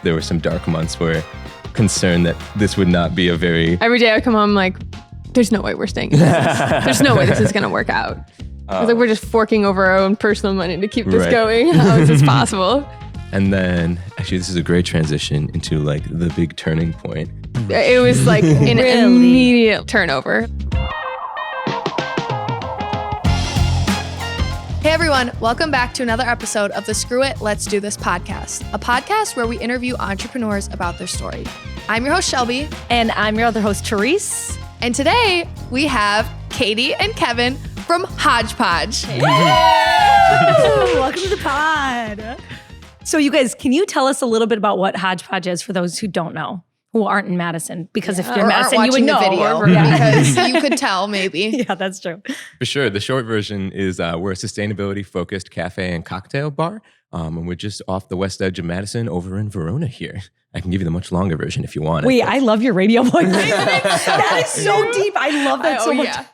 there were some dark months where concerned that this would not be a very... Every day I come home like, there's no way we're staying in business. There's no way this is going to work out. I was like, we're just forking over our own personal money to keep this going. How is this possible? And then, actually, this is a great transition into like the big turning point. It was like an immediate turnover. Hey everyone, welcome back to another episode of the Screw It, Let's Do This podcast, a podcast where we interview entrepreneurs about their story. I'm your host, Shelby. And I'm your other host, Therese. And today we have Katie and Kevin from Hodge Podge. Welcome to the pod. So you guys, can you tell us a little bit about what Hodge Podge is for those who don't know, who aren't in Madison? Because if you're in Madison, you would know. Because you could tell maybe. Yeah, that's true. For sure. The short version is we're a sustainability-focused cafe and cocktail bar. And we're just off the west edge of Madison over in Verona here. I can give you the much longer version if you want. Wait, I love your radio voice. That is so deep. I love that so much. Yeah.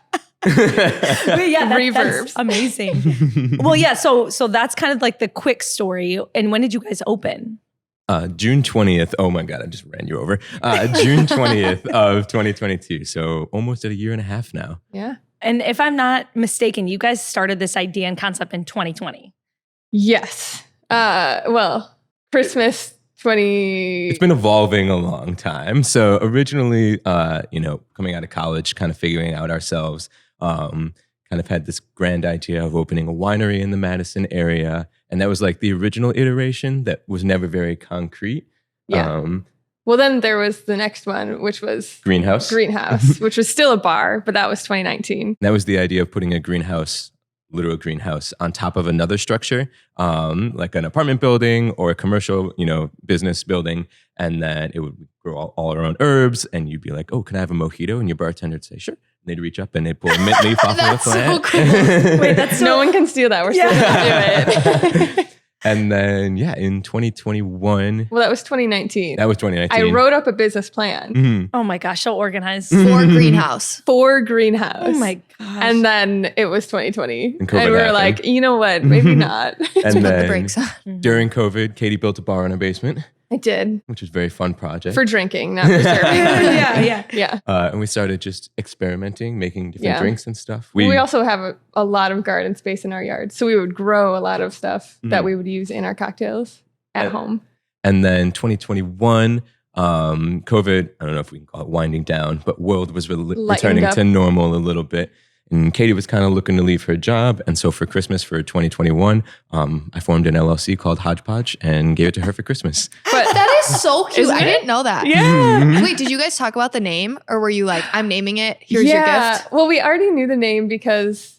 Wait, yeah, Reverbs. That's amazing. Well, yeah, so that's kind of like the quick story. And when did you guys open? June 20th. Oh my God, I just ran you over. June 20th of 2022. So almost at a year and a half now. Yeah. And if I'm not mistaken, you guys started this idea and concept in 2020. Yes. Well, Christmas 20... It's been evolving a long time. So originally, coming out of college, kind of figuring out ourselves, kind of had this grand idea of opening a winery in the Madison area. And that was like the original iteration that was never very concrete. Yeah. Well, then there was the next one, which was Greenhouse, which was still a bar, but that was 2019. That was the idea of putting a greenhouse, literal greenhouse, on top of another structure, like an apartment building or a commercial, business building. And then it would grow all our own herbs. And you'd be like, oh, can I have a mojito? And your bartender would say, sure. And they'd reach up and they'd pull a mint leaf off of the plant. So cool. Wait, that's no one can steal that. We're still going to do it. And then, in 2021. Well, that was 2019. That was 2019. I wrote up a business plan. Mm-hmm. Oh my gosh, so organized. For Greenhouse. Oh my gosh. And then it was 2020. And we were like, you know what? Maybe not. And Put then the brakes on. during COVID, Katie built a bar in her basement. I did. Which was a very fun project. For drinking, not for serving. Yeah. And we started just experimenting, making different drinks and stuff. We also have a lot of garden space in our yard. So we would grow a lot of stuff that we would use in our cocktails at home. And then 2021, COVID, I don't know if we can call it winding down, but world was returning to normal a little bit. And Katie was kind of looking to leave her job. And so for Christmas for 2021, I formed an LLC called Hodge Podge and gave it to her for Christmas. But that is so cute. I didn't know that. Yeah. Wait, did you guys talk about the name? Or were you like, I'm naming it, here's your gift? Well, we already knew the name because,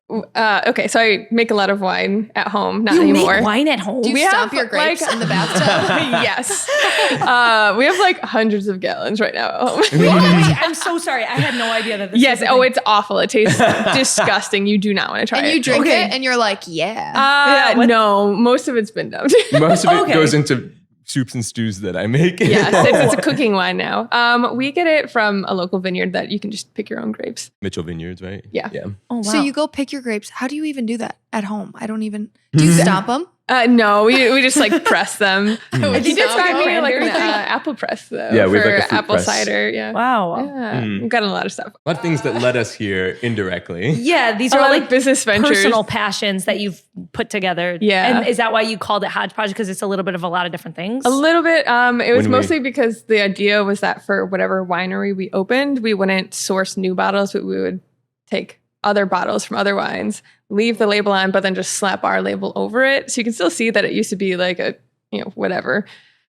so I make a lot of wine at home. Not anymore. Make wine at home? Do you stomp your grapes in the bathtub? Yes. We have like hundreds of gallons right now at home. Wait, I'm so sorry. I had no idea that this was a thing. It's awful. It tastes disgusting. You do not want to try it. And you drink it and you're like, no, most of it's been dumped. Most of it goes into soups and stews that I make. Yes, it's a cooking wine now. We get it from a local vineyard that you can just pick your own grapes. Mitchell Vineyards, right? Yeah. Oh, wow. So you go pick your grapes. How do you even do that at home? Do you stomp them? No, we just like press them. You did try me like an everything. apple press though. Yeah, we have for like a fruit apple press. cider. Yeah. Wow. Yeah, we've gotten a lot of stuff. A lot of things that led us here indirectly. Yeah, these A are lot like of business ventures. personal passions that you've put together. Yeah. And is that why you called it Hodge Podge? Because it's a little bit of a lot of different things? A little bit. It was mostly because the idea was that for whatever winery we opened, we wouldn't source new bottles, but we would take other bottles from other wines, leave the label on, but then just slap our label over it. So you can still see that it used to be like a, whatever.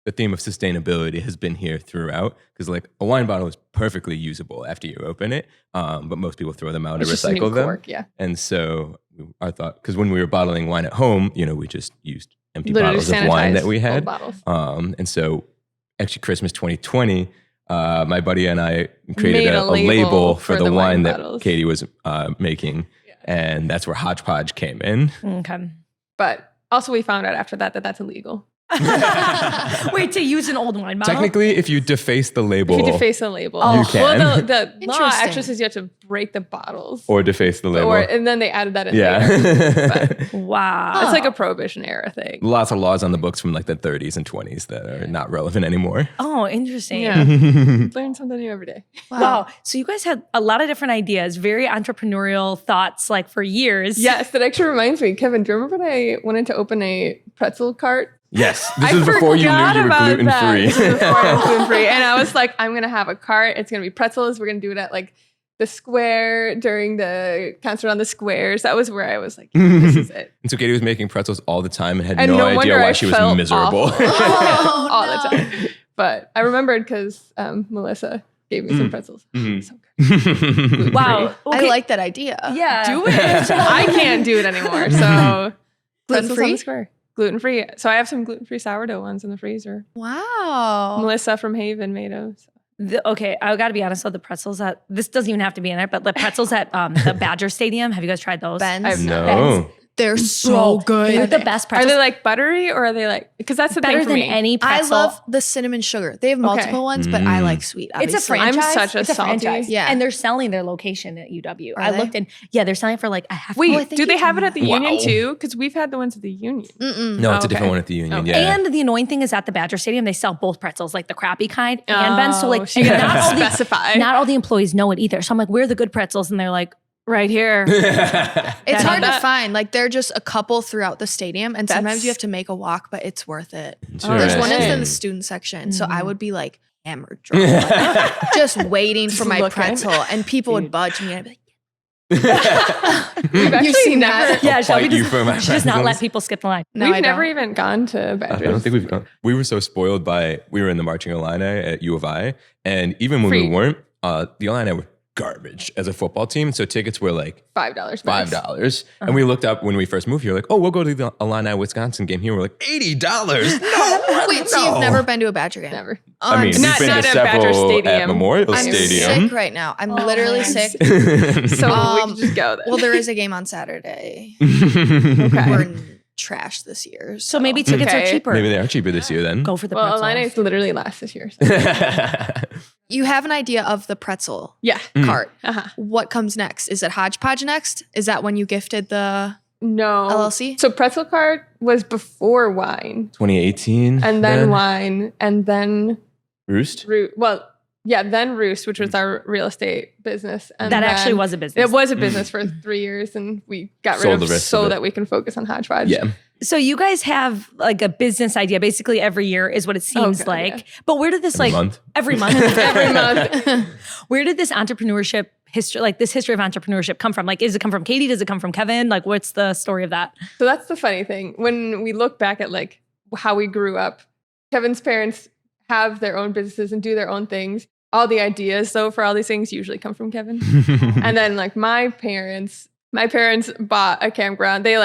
The theme of sustainability has been here throughout because like a wine bottle is perfectly usable after you open it. But most people throw them out and It's just recycle new them. cork, yeah. And so I thought, because when we were bottling wine at home, we just used empty Literally bottles of wine that we sanitized had. old bottles. And so actually Christmas 2020, my buddy and I created Made a a label label for for the the wine wine that bottles. Katie was making. And that's where Hodge Podge came in. Okay. But also we found out after that that's illegal. Wait, to use an old wine bottle? Technically, if you deface the label. If you deface the label. You can. Well, the law actually says you have to break the bottles. Or deface the label. And then they added that in later. Wow. It's like a Prohibition era thing. Lots of laws on the books from like the 30s and 20s that are not relevant anymore. Oh, interesting. Yeah. Learn something new every day. Wow. So you guys had a lot of different ideas, very entrepreneurial thoughts like for years. Yes, that actually reminds me. Kevin, do you remember when I wanted to open a pretzel cart? Yes. This is before you knew you were gluten-free. This is before I was gluten-free. And I was like, I'm going to have a cart. It's going to be pretzels. We're going to do it at like the square during the concert on the squares. That was where I was like, this is it. And so Katie was making pretzels all the time and had no idea why she was miserable. All the time. But I remembered because Melissa gave me some pretzels. So good. Wow. I like that idea. Yeah. Do it. I can't do it anymore. So pretzels on Gluten-free? the square. Gluten-free. So I have some gluten-free sourdough ones in the freezer. Wow. Melissa from Haven made those. Okay, I got to be honest. So the pretzels at this doesn't even have to be in it, but the pretzels at the Badger Stadium. Have you guys tried those? Ben's. No. They're so good. They're the best Are pretzels. they like buttery or are they like, because that's the better thing for than me. any I pretzel? love the cinnamon sugar. They have multiple ones, but I like sweet. It's a Obviously. franchise. I'm such a it's salty. franchise. Yeah. And they're selling their location at UW. Are I they? looked and they're selling it for like a half. Wait, I think do they you have it can- at the Union too? Because we've had the ones at the Union. No, it's a different one at the Union. Okay. Yeah. And the annoying thing is at the Badger Stadium, they sell both pretzels, like the crappy kind and Ben's. So like, so you and gotta specify. not all the employees know it either. So I'm like, where are the good pretzels? And they're like, right here. It's hard to that- find. Like they're just a couple throughout the stadium, and sometimes you have to make a walk, but it's worth it. There's one that's in the student section, so I would be like hammered drunk, like, just waiting for my looking. pretzel, and people would budge me, and I'd be like, We've actually seen never, that? Yeah, Shelby Fight you for my she does not let pretzels. people skip the line. "No, we've I never don't." even gone to I Badgers. don't think we've gone. We were so spoiled we were in the marching Illini at U of I. And even when Free. we weren't, the Illini were garbage as a football team. So tickets were like $5. $5. And we looked up when we first moved here, like, oh, we'll go to the Illini Wisconsin game here. We're like, $80. No. Wait, so you've never been to a Badger game? Never. I mean, we've Not- been not to at Badger several at Stadium. Memorial I'm Stadium. sick right now. I'm literally man. sick. So we could just go there. Well, there is a game on Saturday. okay. We're trash this year. So maybe tickets are Okay. cheaper. Maybe they are cheaper this year then. Go for the Well, pretzels. Illini is literally last this year. So. You have an idea of the pretzel Yeah. cart. Uh-huh. What comes next? Is it Hodge Podge next? Is that when you gifted the No. LLC? So pretzel cart was before wine, 2018. and then wine, and then Roost. then Roost, which was our real estate business. And that then actually was a business. It was a business for 3 years, and we got rid Sold of the rest so of it. that we can focus on Hodge Podge. Yeah. So you guys have like a business idea basically every year is what it seems God, like. yeah. But where did this Every like month. every month Every month. where did this entrepreneurship history, like this history of entrepreneurship come from? Like, does it come from Katie? Does it come from Kevin? Like, what's the story of that? So that's the funny thing. When we look back at like how we grew up, Kevin's parents have their own businesses and do their own things. All the ideas, though, for all these things usually come from Kevin. And then like my parents bought a campground. They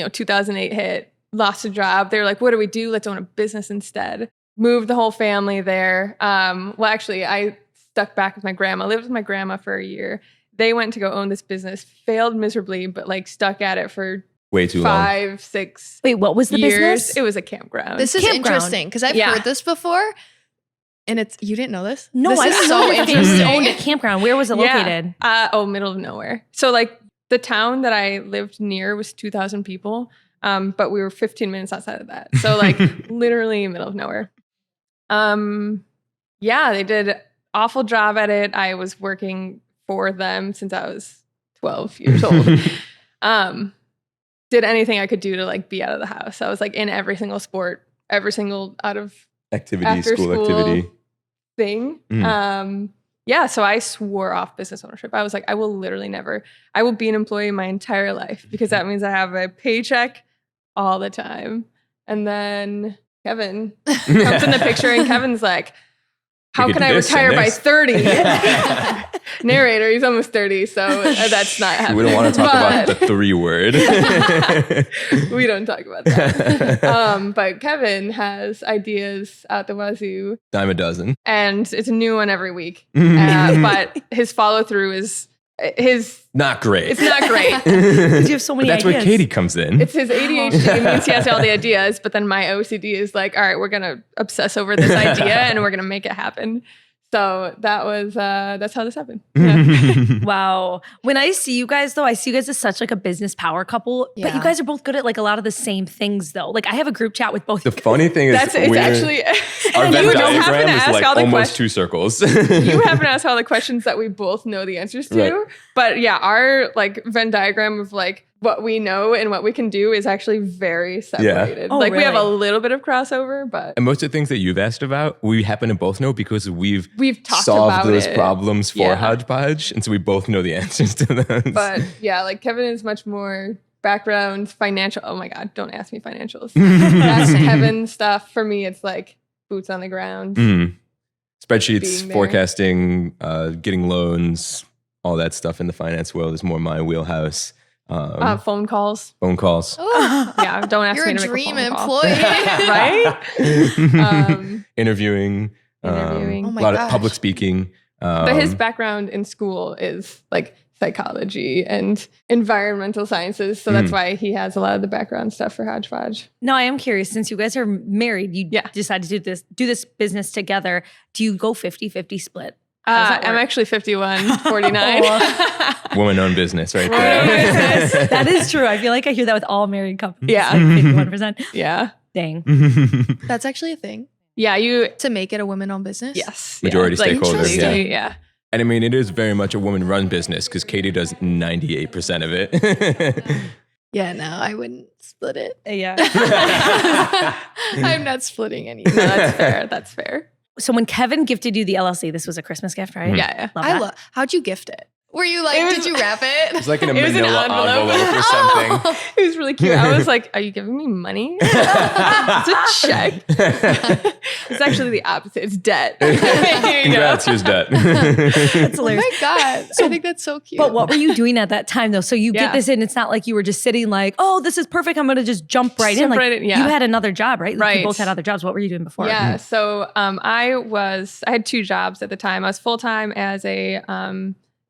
2008 hit, lost a job. They were like, what do we do? Let's own a business instead. Moved the whole family there. Well, actually, I stuck back with my grandma, lived with my grandma for a year. They went to go own this business, failed miserably, but like stuck at it for Way too long. 5, 6 Wait, what was the years. business? It was a campground. This is Campground. interesting because I've Yeah. heard this before. And you didn't know this? No, this I is didn't so know your family interesting. owned a campground. Where was it located? Middle of nowhere. So like the town that I lived near was 2,000 people, but we were 15 minutes outside of that. So like literally middle of nowhere. Yeah, they did an awful job at it. I was working for them since I was 12 years old. Did anything I could do to like be out of the house. I was like in every single sport, every single out of Activity, after school activity. thing. Yeah, so I swore off business ownership. I was like, I will be an employee my entire life because that means I have a paycheck all the time. And then Kevin comes in the picture and Kevin's like, how could can do I this and retire by this. 30? Narrator, he's almost 30, so that's not happening. We don't want to talk about the But- 3 word. we don't talk about that. But Kevin has ideas out the wazoo, Dime a dozen. and it's a new one every week. But his follow through is Not great. It's not great. Because you have so many That's ideas. where Katie comes in. It's his ADHD. It means he has all the ideas, but then my OCD is like, all right, we're going to obsess over this idea and we're going to make it happen. So that was, that's how this happened. Yeah. Wow. When I see you guys though, I see you guys as such like a business power couple, but you guys are both good at like a lot of the same things though. Like I have a group chat with both. The funny thing is it's actually, our Venn diagram is like almost 2 circles. You happen to ask all the questions that we both know the answers to. Right. But yeah, our like Venn diagram of like what we know and what we can do is actually very separated. Oh, like really? we have a little bit of crossover, but and most of the things that you've asked about, we happen to both know because we've talked solved about those it. problems for Hodge Podge, and so we both know the answers to those. But yeah, like Kevin is much more background financial. Oh my God, don't ask me financials. That's Kevin stuff. For me, it's like boots on the ground. Spreadsheets, forecasting, getting loans, all that stuff in the finance world is more my wheelhouse. Phone calls. Oh, Yeah, don't ask you're me a to make dream a phone call. employee. Right? Interviewing. Interviewing. Oh my a lot of gosh. public speaking. But his background in school is like psychology and environmental sciences. So that's why he has a lot of the background stuff for Hodge Podge. No, I am curious. Since you guys are married, you decided to do this business together. Do you go 50-50 split? I'm actually 51-49. Woman-owned business right there. That is true. I feel like I hear that with all married couples. Yeah. Like 51%. Yeah. Dang. That's actually a thing. Yeah, To make it a women-owned business? Yes. Majority yeah. stakeholders, Yeah. And I mean, it is very much a woman-run business because Katie does 98% of it. Yeah, no, I wouldn't split it. Yeah. I'm not splitting anything. No, that's fair. That's fair. So when Kevin gifted you the LLC, this was a Christmas gift, right? Yeah. Love that. How'd you gift it? Were you like, did you wrap it? It's like in a It was an manila envelope. envelope or something. It was really cute. I was like, are you giving me money? It's a check. It's actually the opposite. It's debt. Congrats, here's debt. That's Oh hilarious. my God. I think that's so cute. But what were you doing at that time though? So you get this in, it's not like you were just sitting like, oh, this is perfect. I'm going to just jump right in. Like right in, yeah. you had another job, right? Like Right. You both had other jobs. What were you doing before? Yeah. So I had 2 jobs at the time. I was full-time as a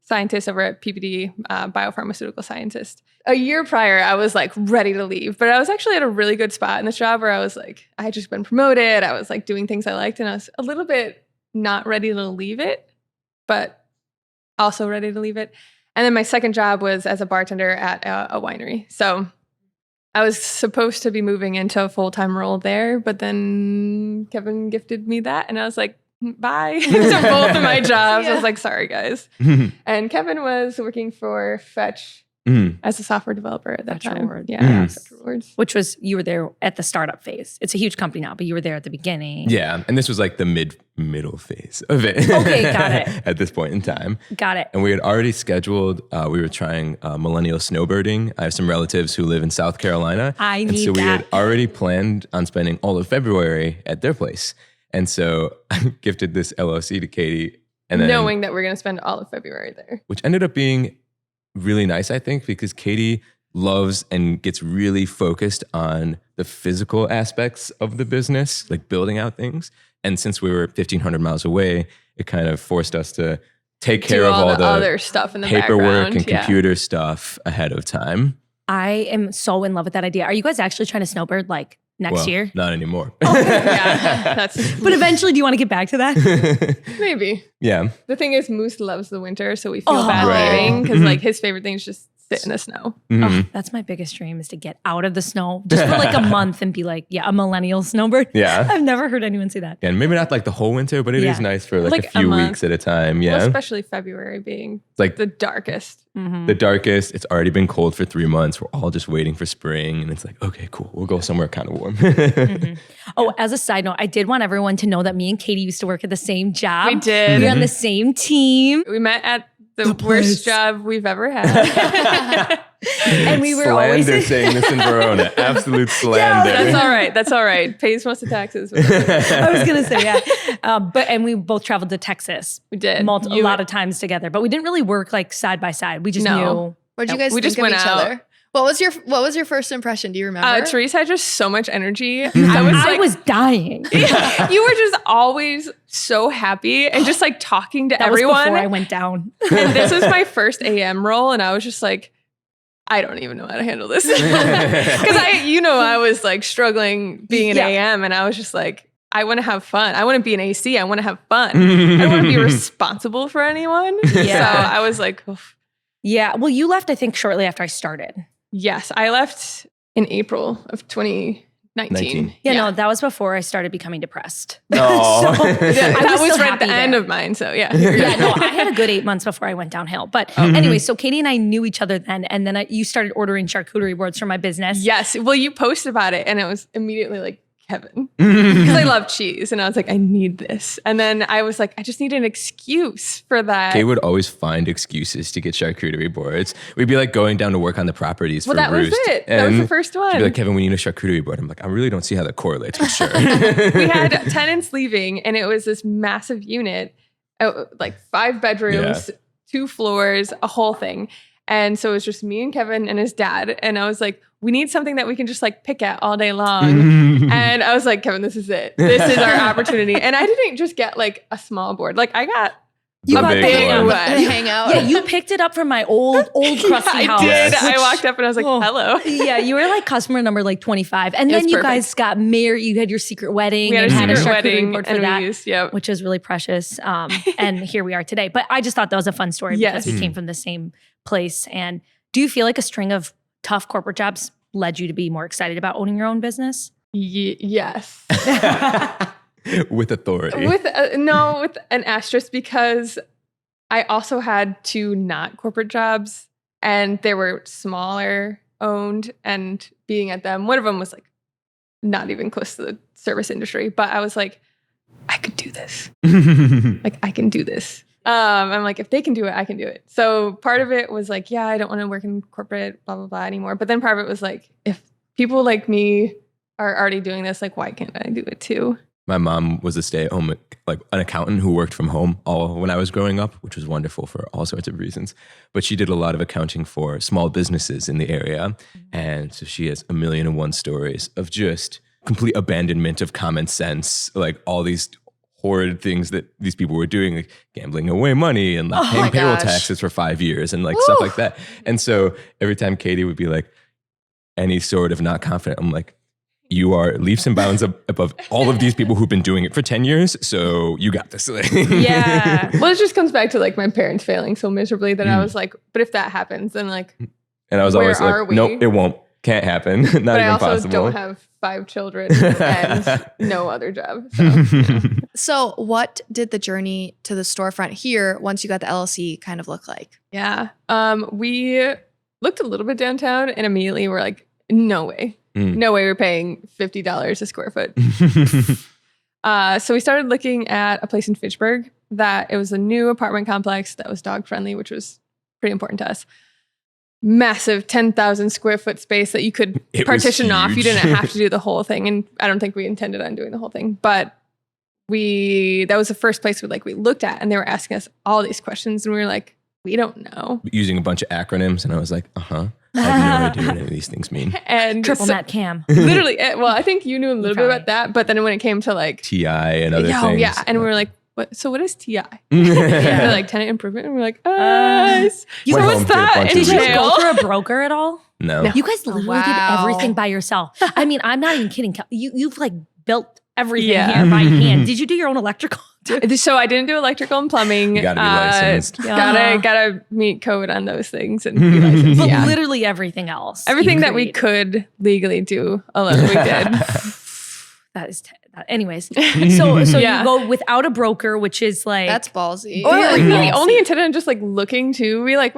scientist over at PPD, biopharmaceutical scientist. A year prior, I was like ready to leave, but I was actually at a really good spot in this job where I was like, I had just been promoted. I was like doing things I liked, and I was a little bit not ready to leave it, but also ready to leave it. And then my second job was as a bartender at a winery. So I was supposed to be moving into a full-time role there, but then Kevin gifted me that, and I was like, bye to both of my jobs. I was like, sorry, guys. And Kevin was working for Fetch as a software developer at that Fetch time. Rewards. Yeah, Fetch Rewards. Which was, you were there at the startup phase. It's a huge company now, but you were there at the beginning. Yeah, and this was like the middle phase of it. Okay, got it. At this point in time. Got it. And we had already scheduled, we were trying millennial snowbirding. I have some relatives who live in South Carolina. And so we had already planned on spending all of February at their place. And so I gifted this LLC to Katie. And then, knowing that we're going to spend all of February there. Which ended up being really nice, I think, because Katie loves and gets really focused on the physical aspects of the business, like building out things. And since we were 1,500 miles away, it kind of forced us to take care of all the other stuff in the paperwork background. and computer stuff ahead of time. I am so in love with that idea. Are you guys actually trying to snowbird like next year? Not anymore. Yeah, But eventually, do you want to get back to that? maybe. Yeah. The thing is, Moose loves the winter, so we feel bad leaving because like his favorite thing is just sit in the snow. Oh, that's my biggest dream, is to get out of the snow just for like a month and be like, yeah, a millennial snowbird. Yeah. I've never heard anyone say that. And maybe not like the whole winter, but it is nice for like a few month. weeks at a time. Yeah. Well, especially February being like the darkest. The darkest. It's already been cold for 3 months. We're all just waiting for spring. And it's like, okay, cool. We'll go somewhere kind of warm. Oh, as a side note, I did want everyone to know that me and Katie used to work at the same job. We did. We were on the same team. We met at the worst job we've ever had. And we were slander always saying this in Verona. Absolute slander. That's all right. That's all right. Pays most of the taxes. I was gonna say, yeah. And we both traveled to Texas. We did. A lot of times together, but we didn't really work like side by side. We just knew. Where'd you guys we think just of went each out. other? What was your first impression? Do you remember? Therese had just so much energy. I was dying. You were just always so happy and just like talking to everyone. Was before I went down. And this was my first AM role, and I was just like, I don't even know how to handle this. Because I was like struggling being an AM, and I was just like, I want to have fun. I want to be an AC. I want to have fun. I don't want to be responsible for anyone. Yeah. So I was like, oof. Yeah. Well, you left, I think, shortly after I started. Yes. I left in April of 2019. Yeah, no, that was before I started becoming depressed. Oh. That was right at the end of mine. So yeah. No, I had a good 8 months before I went downhill. But anyway, so Katie and I knew each other then. And then you started ordering charcuterie boards for my business. Yes. Well, you posted about it and it was immediately like, Kevin, because I love cheese. And I was like, I need this. And then I was like, I just need an excuse for that. Kay would always find excuses to get charcuterie boards. We'd be like going down to work on the properties for that Roost. Was it. That was the first one. She'd be like, Kevin, we need a charcuterie board. I'm like, I really don't see how that correlates, but sure. We had tenants leaving and it was this massive unit, like 5 bedrooms, 2 floors, a whole thing. And so it was just me and Kevin and his dad. And I was like, we need something that we can just like pick at all day long. And I was like, Kevin, this is it. This is our opportunity. And I didn't just get like a small board. Like I got a big one. Hang out. Yeah, you picked it up from my old crusty house. I did. I walked up and I was like, hello. Yeah, you were like customer number like 25. And then you guys got married. You had your secret wedding. We had and a had secret wedding board for that, used, which is really precious. And here we are today. But I just thought that was a fun story because we came from the same place. And do you feel like a string of tough corporate jobs led you to be more excited about owning your own business? Yes. With authority. With an asterisk, because I also had 2 not corporate jobs and they were smaller owned, and being at them, one of them was like not even close to the service industry, but I was like, I could do this. Like I can do this. I'm like, if they can do it, I can do it. So part of it was like, yeah, I don't want to work in corporate, blah, blah, blah anymore. But then part of it was like, if people like me are already doing this, like, why can't I do it too? My mom was a stay-at-home, like an accountant who worked from home all when I was growing up, which was wonderful for all sorts of reasons. But she did a lot of accounting for small businesses in the area. And so she has 1,000,001 stories of just complete abandonment of common sense, like all these horrid things that these people were doing, like gambling away money and like paying payroll taxes for 5 years and like stuff like that. And so every time Katie would be like, any sort of not confident, I'm like, you are leaps and bounds above all of these people who've been doing it for 10 years. So you got this. Yeah. Well, it just comes back to like my parents failing so miserably that I was like, but if that happens, then like, and I was always like, nope, it won't. Can't happen. Not but even I also possible. don't have 5 children and no other job. So. So what did the journey to the storefront here, once you got the LLC, kind of look like? Yeah. We looked a little bit downtown and immediately we're like, no way. No way we're paying $50 a square foot. So we started looking at a place in Fitchburg that it was a new apartment complex that was dog friendly, which was pretty important to us. Massive 10,000 square foot space that you could partition off. You didn't have to do the whole thing. And I don't think we intended on doing the whole thing, but that was the first place we looked at, and they were asking us all these questions and we were like, we don't know. Using a bunch of acronyms, and I was like, I have no idea what any of these things mean. And triple net cam. Literally, well, I think you knew a little bit about that, but then when it came to like TI and other things. Yeah, and we were like, what is TI? They're like tenant improvement, and we're like, what's that? Did you go through a broker at all? No. You guys literally did everything by yourself. I mean, I'm not even kidding. You've like built everything here by hand. Did you do your own electrical? So I didn't do electrical and plumbing. You gotta be licensed. Gotta meet code on those things and be licensed. But literally everything else. Everything that we could legally do alone, we did. That is anyways. So you go without a broker, which is like, that's ballsy. Or like we only intended on just like looking too. We're like,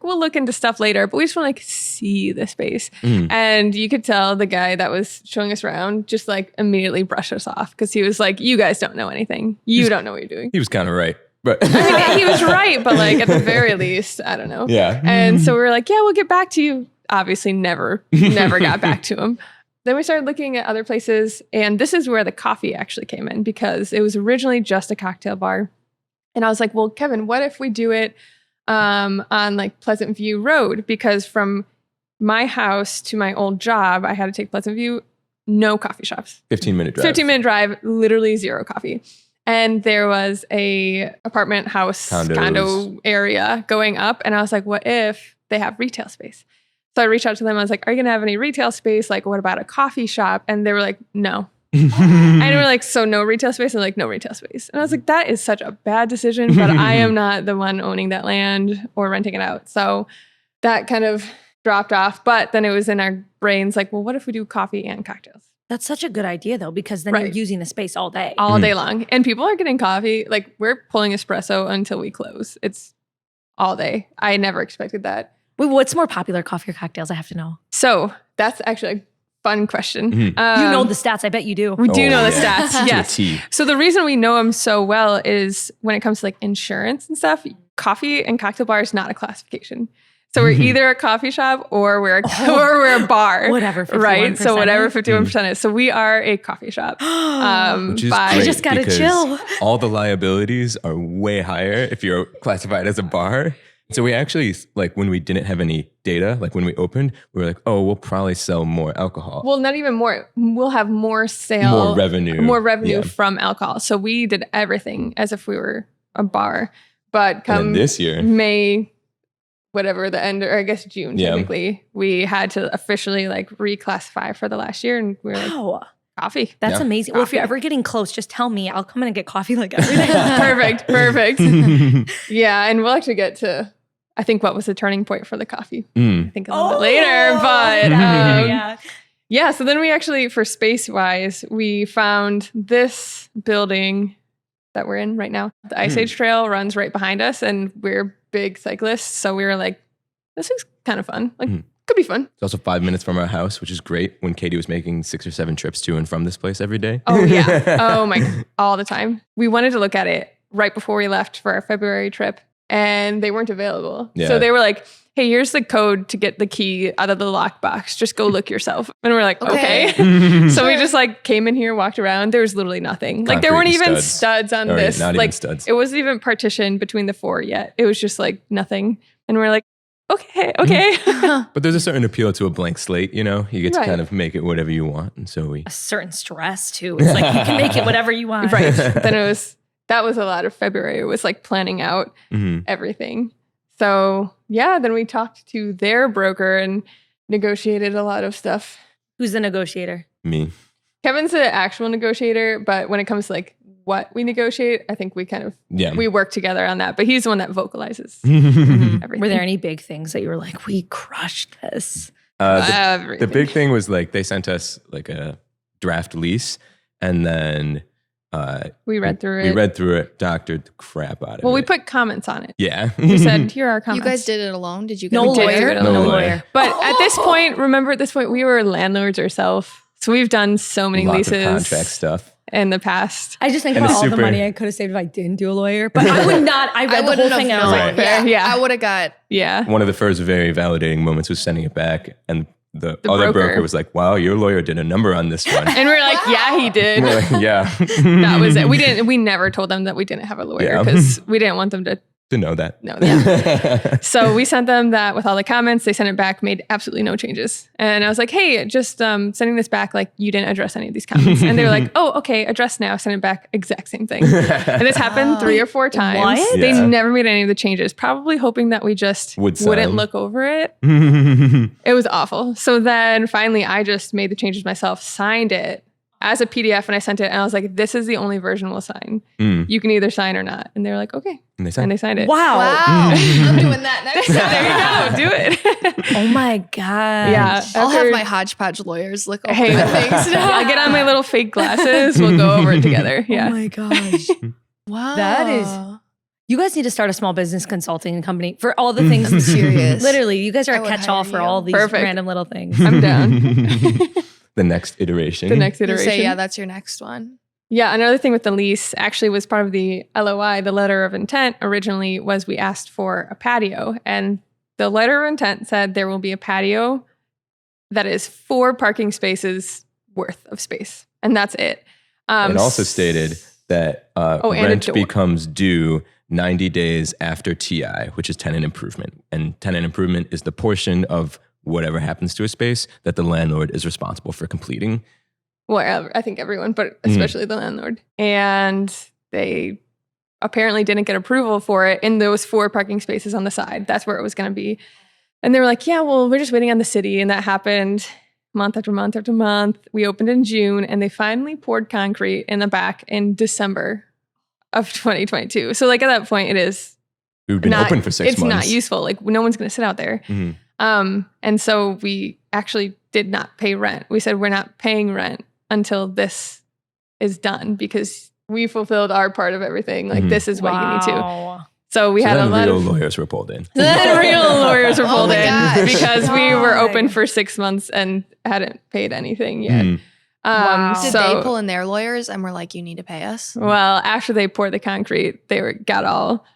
we'll look into stuff later, but we just want to like see the space. And you could tell the guy that was showing us around just like immediately brushed us off because he was like, you guys don't know anything. You don't know what you're doing. He was kind of right. But I mean, he was right, but like at the very least, I don't know. Yeah. And so we were like, yeah, we'll get back to you. Obviously never got back to him. Then we started looking at other places, and this is where the coffee actually came in because it was originally just a cocktail bar. And I was like, well, Kevin, what if we do it on like Pleasant View Road? Because from my house to my old job, I had to take Pleasant View, no coffee shops. 15-minute drive. 15-minute drive, literally zero coffee. And there was a apartment house condo area going up. And I was like, what if they have retail space? So I reached out to them. I was like, are you going to have any retail space? Like, what about a coffee shop? And they were like, no. And we're like, so no retail space? And like, no retail space. And I was like, that is such a bad decision, but I am not the one owning that land or renting it out. So that kind of dropped off. But then it was in our brains like, well, what if we do coffee and cocktails? That's such a good idea though, because then you're using the space all day. All day long. And people are getting coffee. Like we're pulling espresso until we close. It's all day. I never expected that. Wait, what's more popular, coffee or cocktails? I have to know. So that's actually a fun question. You know the stats. I bet you do. We do know the stats. Yes. To a T. So the reason we know them so well is when it comes to like insurance and stuff, coffee and cocktail bar is not a classification. So we're either a coffee shop or we're a bar. Whatever, 51% right? So whatever 51% is. So we are a coffee shop. Which is great I just gotta because chill. All the liabilities are way higher if you're classified as a bar. So we actually, like when we didn't have any data, like when we opened, we were like, oh, we'll probably sell more alcohol. Well, not even more. We'll have more sale. More revenue from alcohol. So we did everything as if we were a bar. But come this year, May, whatever the end, or I guess June, technically, we had to officially like reclassify for the last year. And we were like, coffee. That's amazing. Well, if you're ever getting close, just tell me. I'll come in and get coffee like every day. Perfect. Yeah. And we'll actually get to, I think, what was the turning point for the coffee? I think a little bit later. But yeah, so then we actually, for space-wise, we found this building that we're in right now. The Ice Age Trail runs right behind us, and we're big cyclists. So we were like, this is kind of fun. Like, could be fun. It's also 5 minutes from our house, which is great when Katie was making 6 or 7 trips to and from this place every day. Oh, yeah. Oh, my. All the time. We wanted to look at it right before we left for our February trip, and they weren't available. Yeah. So they were like, hey, here's the code to get the key out of the lockbox. Just go look yourself. And we're like, okay. So we just like came in here, walked around. There was literally nothing. Like there weren't even studs on this. Not like even studs. It wasn't even partitioned between the 4 yet. It was just like nothing. And we're like, okay. But there's a certain appeal to a blank slate, you know? You get to kind of make it whatever you want. And so we... A certain stress too. It's like you can make it whatever you want. Right. Then that was a lot of February. It was like planning out everything. So yeah, then we talked to their broker and negotiated a lot of stuff. Who's the negotiator? Me. Kevin's the actual negotiator, but when it comes to like what we negotiate, I think we kind of, we work together on that, but he's the one that vocalizes everything. Were there any big things that you were like, we crushed this? The big thing was like, they sent us like a draft lease, and then we read through it, doctored the crap out of it. Well, we put comments on it. Yeah. We said, here are comments. You guys did it alone? Did you guys No lawyer. But at this point, we were landlords ourselves. So we've done so many Lots leases. of contract stuff. In the past. I just think about all the money I could have saved if I didn't do a lawyer. But I would not. I read the whole thing and I was like, I would have got. Yeah. One of the first very validating moments was sending it back, and the other broker was like, wow, your lawyer did a number on this one. And we're like, yeah, he did. We're like, yeah. That was it. We never told them that we didn't have a lawyer because we didn't want them to know that. So we sent them that with all the comments. They sent it back, made absolutely no changes. And I was like, hey, just sending this back, like you didn't address any of these comments. And they were like, oh, okay, address now, send it back, exact same thing. And this happened 3 or 4 times. What? They never made any of the changes, probably hoping that we just wouldn't look over it. It was awful. So then finally I just made the changes myself, signed it as a PDF, and I sent it, and I was like, this is the only version we'll sign. You can either sign or not. And they were like, okay. And they signed it. Wow. I'm doing that next time. There you go. Do it. Oh my God. Yeah. I'll have my Hodge Podge lawyers look over the things. I'll get on my little fake glasses. We'll go over it together. Yeah. Oh my gosh. Wow. That is... You guys need to start a small business consulting company for all the things. I'm serious. Literally, you guys are a catch-all for all these random little things. I'm down. The next iteration. Say, yeah, that's your next one. Yeah, another thing with the lease actually was part of the LOI, the letter of intent originally was we asked for a patio. And the letter of intent said there will be a patio that is 4 parking spaces worth of space. And that's it. It also stated that rent becomes due 90 days after TI, which is tenant improvement. And tenant improvement is the portion of whatever happens to a space, that the landlord is responsible for completing. Well, I think everyone, but especially the landlord. And they apparently didn't get approval for it in those 4 parking spaces on the side. That's where it was going to be. And they were like, yeah, well, we're just waiting on the city. And that happened month after month after month. We opened in June and they finally poured concrete in the back in December of 2022. So like at that point, it is We've been open for 6 months. It's not useful. Like no one's going to sit out there. And so we actually did not pay rent. We said we're not paying rent until this is done because we fulfilled our part of everything. Like this is what you need to. So we had a lot of lawyers were pulled in. Then real lawyers were pulled in gosh. because we were open for 6 months and hadn't paid anything yet. Did they pull in their lawyers and were like, you need to pay us? Well, after they poured the concrete, got all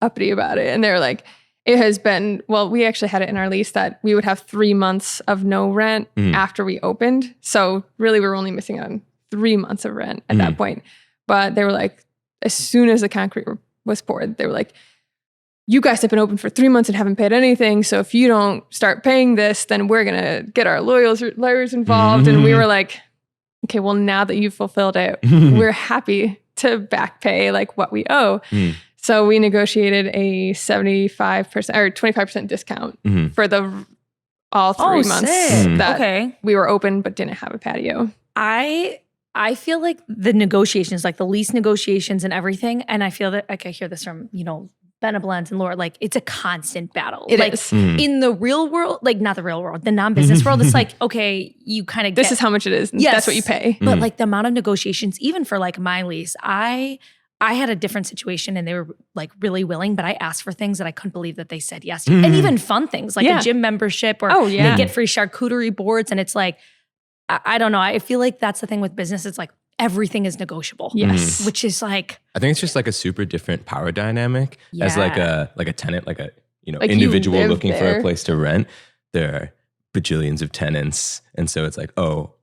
uppity about it. And they were like, it has been, well, we actually had it in our lease that we would have 3 months of no rent after we opened. So really we were only missing on 3 months of rent at that point. But they were like, as soon as the concrete was poured, they were like, you guys have been open for 3 months and haven't paid anything. So if you don't start paying this, then we're going to get our lawyers involved. And we were like, okay, well, now that you've fulfilled it, we're happy to back pay like what we owe. So we negotiated a 75% or 25% discount for all 3 months that we were open but didn't have a patio. I feel like the negotiations, like the lease negotiations and everything, and I feel that like I hear this from, Benevolence and Laura, like it's a constant battle. It like is. In the real world, like not the real world, the non-business world, it's like, okay, you kind of this is how much it is. And that's what you pay. But like the amount of negotiations, even for like my lease, I had a different situation and they were like really willing, but I asked for things that I couldn't believe that they said yes to. And even fun things like a gym membership or they get free charcuterie boards. And it's like, I don't know. I feel like that's the thing with business. It's like everything is negotiable. Yes. Which is like, I think it's just like a super different power dynamic as like a tenant, like a, Like individual you live looking for there. a place to rent. There are bajillions of tenants. And so it's like,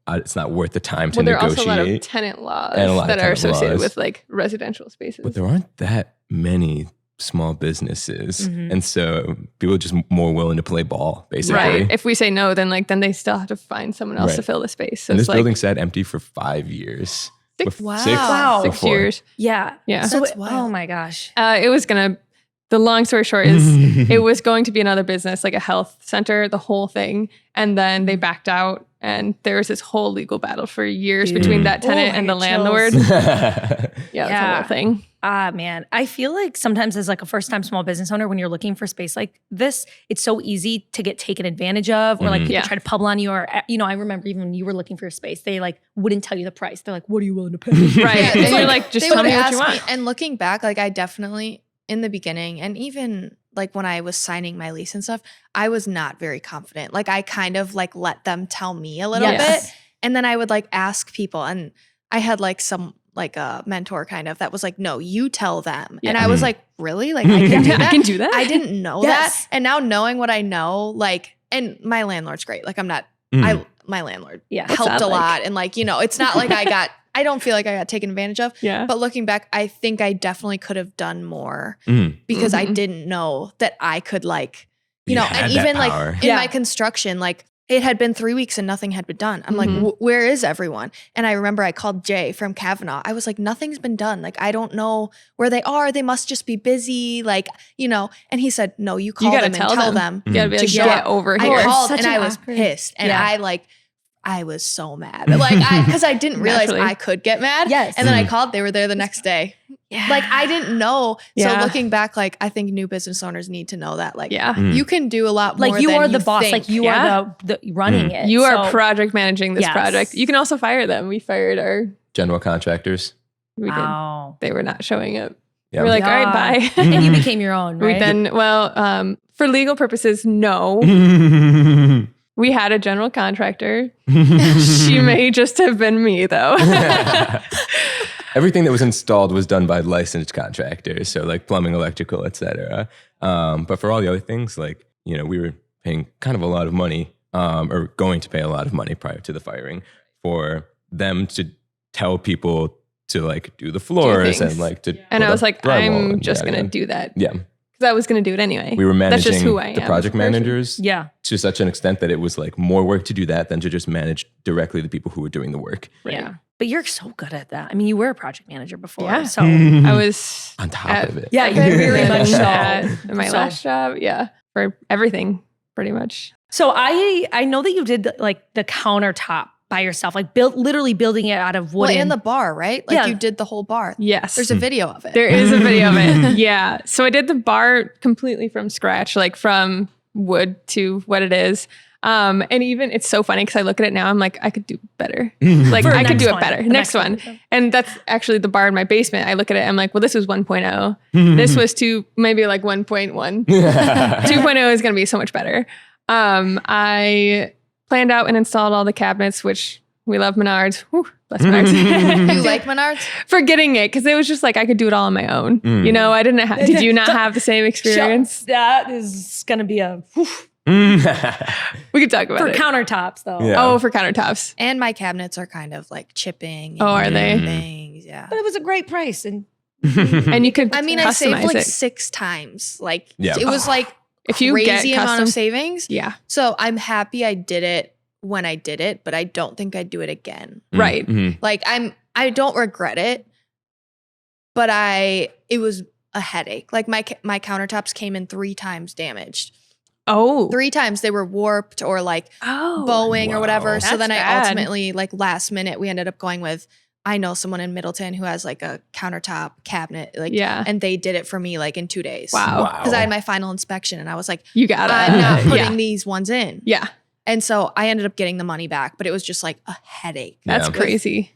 it's not worth the time to there are negotiate. also a lot of tenant laws And a lot of that are tenant associated laws. with like residential spaces. But there aren't that many small businesses. And so people are just more willing to play ball, basically. Right. If we say no, then they still have to find someone else to fill the space. So And it's this building sat empty for 5 years. Six. Wow. 6 before. years. yeah. Yeah. So, That's wild. oh my gosh. The long story short is it was going to be another business, like a health center, the whole thing. And then they backed out and there was this whole legal battle for years between that tenant and the landlord. That's the whole thing. Man, I feel like sometimes as like a first-time small business owner, when you're looking for space like this, it's so easy to get taken advantage of or like people try to pubble on you or, I remember even when you were looking for a space, they like wouldn't tell you the price. They're like, what are you willing to pay? Right. And you're like, just they tell would me what ask you want. and looking back, like I definitely in the beginning and even like when I was signing my lease and stuff, I was not very confident. Like I kind of like let them tell me a little bit. And then I would like ask people and I had like some like a mentor kind of that was like, no, you tell them. And I was like, really? Like I can do that? I can do that? I didn't know that. And now knowing what I know, like, and my landlord's great. Like I'm not, my landlord helped a lot. And like, it's not like I don't feel like I got taken advantage of. Yeah. But looking back, I think I definitely could have done more because I didn't know that I could like, and even like in my construction, like it had been 3 weeks and nothing had been done. I'm like, where is everyone? And I remember I called Jay from Kavanaugh. I was like, nothing's been done. Like, I don't know where they are. They must just be busy. Like, and he said, no, you call them and tell them. You gotta be like, show get up. over here. I called and I was pissed. And I was so mad. Like, because I didn't realize I could get mad. Yes. And then I called, they were there the next day. Yeah. Like, I didn't know. So looking back, like, I think new business owners need to know that, like, you can do a lot more like you than are the boss, think. like you are the running it. You are project managing this project. You can also fire them. We fired our general contractors. We did. They were not showing up. Yeah. We're like, all right, bye. And you became your own, right? We then, for legal purposes, no. We had a general contractor. She may just have been me, though. Everything that was installed was done by licensed contractors, so like plumbing, electrical, etc. But for all the other things, like, we were paying kind of a lot of money, or going to pay a lot of money prior to the firing for them to tell people to like do the floors and like to. And I was like, drywall I'm just gonna do that. Yeah. Because I was going to do it anyway. We were managing That's just who I am the project managers to such an extent that it was like more work to do that than to just manage directly the people who were doing the work. Right. Yeah. But you're so good at that. I mean, you were a project manager before. Yeah. So I was on top of it. Yeah, you very much so. At my last job. Yeah. For everything, pretty much. So I know that you did like the countertop by yourself, like literally building it out of wood. Well, and the bar, right? Like you did the whole bar. Yes. There's a video of it. There is a video of it. Yeah. So I did the bar completely from scratch, like from wood to what it is. And even it's so funny because I look at it now, I'm like, I could do better. Like I could do it better. Next one. And that's actually the bar in my basement. I look at it, I'm like, well, this was 1.0. This was maybe like 1.1. 2.0 is going to be so much better. I planned out and installed all the cabinets, which we love Menards. Whew, bless Menards. You like Menards? Forgetting it because it was just like I could do it all on my own. You know, I didn't. Did you not have the same experience? That is going to be a. We could talk about for it. countertops, though. Yeah. Oh, for countertops. And my cabinets are kind of like chipping. Oh, are they? Things, yeah. But it was a great price, and you could. I mean, I saved like 6 times. Like it was like if you crazy get amount of savings. Yeah. So I'm happy I did it when I did it, but I don't think I'd do it again. Right. Like I don't regret it, but it was a headache. Like my countertops came in 3 times damaged. Oh. 3 times they were warped or like bowing or whatever. So then I ultimately, like last minute, we ended up going with, I know someone in Middleton who has like a countertop cabinet. Like, and they did it for me like in 2 days. Wow. Because I had my final inspection and I was like, you got it. I'm not putting these ones in. Yeah. And so I ended up getting the money back, but it was just like a headache. That's crazy.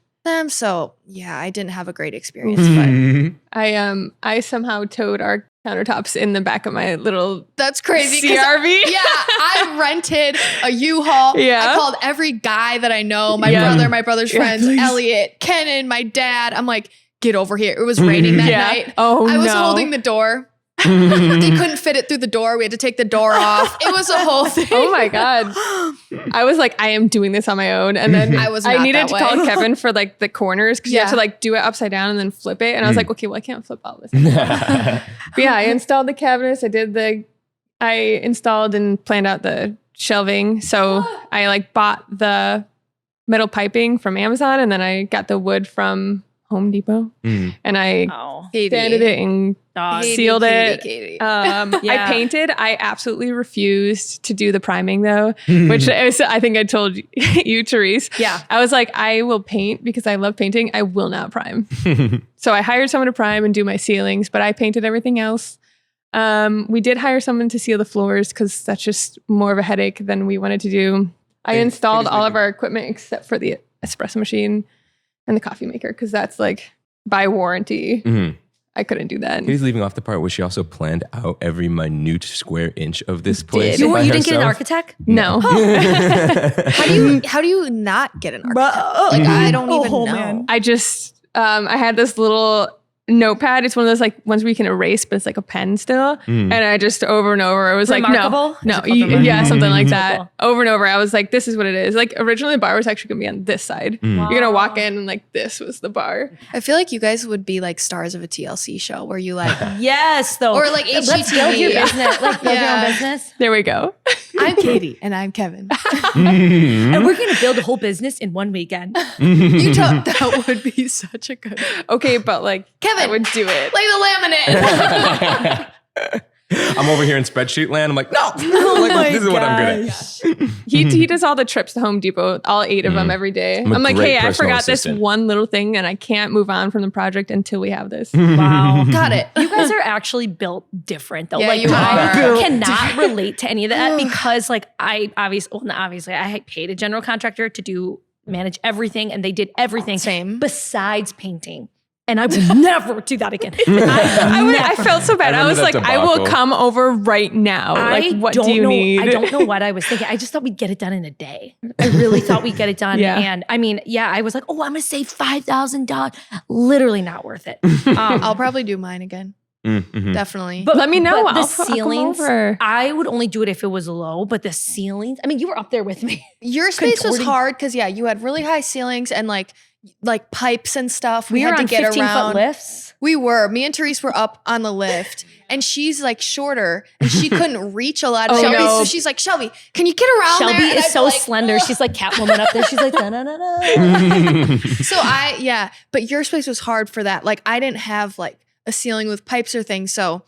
So yeah, I didn't have a great experience. But I somehow towed our countertops in the back of my little that's crazy CRV. Yeah, I rented a U-Haul. Yeah. I called every guy that I know, my brother, my brother's friends, Elliot, Kenan, my dad. I'm like, get over here. It was raining that night. Oh, I was holding the door. They couldn't fit it through the door. We had to take the door off. It was a whole thing. Oh my God. I was like, I am doing this on my own. And then I needed to call Kevin for like the corners because you have to like do it upside down and then flip it. And I was like, okay, well, I can't flip all this. But yeah, I installed the cabinets. I installed and planned out the shelving. So I like bought the metal piping from Amazon and then I got the wood from Home Depot and I sanded it and sealed it. I painted. I absolutely refused to do the priming though, which I think I told you, Therese. Yeah. I was like, I will paint because I love painting. I will not prime. So I hired someone to prime and do my ceilings, but I painted everything else. We did hire someone to seal the floors because that's just more of a headache than we wanted to do. I installed all of our equipment except for the espresso machine and the coffee maker because that's like by warranty. I couldn't do that. He's leaving off the part where she also planned out every minute square inch of this place. You didn't get an architect? No. How do you not get an architect? Like I don't even know. Man. I just I had this little notepad. It's one of those like ones where you can erase, but it's like a pen still. And I just over and over, I was Remarkable? like, no, something like that. Over and over, I was like, this is what it is. Like originally, the bar was actually gonna be on this side. You're gonna walk in and like this was the bar. I feel like you guys would be like stars of a TLC show where you like yes, though, or like HGTV. Let's build your business. Like build your own business. There we go. I'm Katie and I'm Kevin, and we're gonna build a whole business in one weekend. That would be such a good. Okay, but like Kevin. I would do it. Like the laminate. I'm over here in spreadsheet land. I'm like, no, this is what I'm good at. He does all the trips to Home Depot, all 8 of them every day. I'm like, hey, I forgot this one little thing and I can't move on from the project until we have this. Wow. Got it. You guys are actually built different though. Yeah, like you I cannot relate to any of that because like I paid a general contractor to manage everything and they did everything besides painting. And I would never do that again. I felt so bad. I was like, I will come over right now. Like, what do you need? I don't know what I was thinking. I just thought we'd get it done in a day. I really thought we'd get it done. Yeah. And I mean, I was like, oh, I'm going to save $5,000. Literally not worth it. I'll probably do mine again. Definitely. But let me know. The ceilings, I would only do it if it was low, but the ceilings, I mean, you were up there with me. Your space was hard because you had really high ceilings and like pipes and stuff. We were had on to get 15-foot lifts. We were. Me and Therese were up on the lift, and she's like shorter, and she couldn't reach a lot of Shelby. No. So she's like, Shelby, can you get around Shelby there? Shelby is so like, slender. She's like Catwoman up there. She's like, da-da-da-da. So but your space was hard for that. Like I didn't have like a ceiling with pipes or things. So,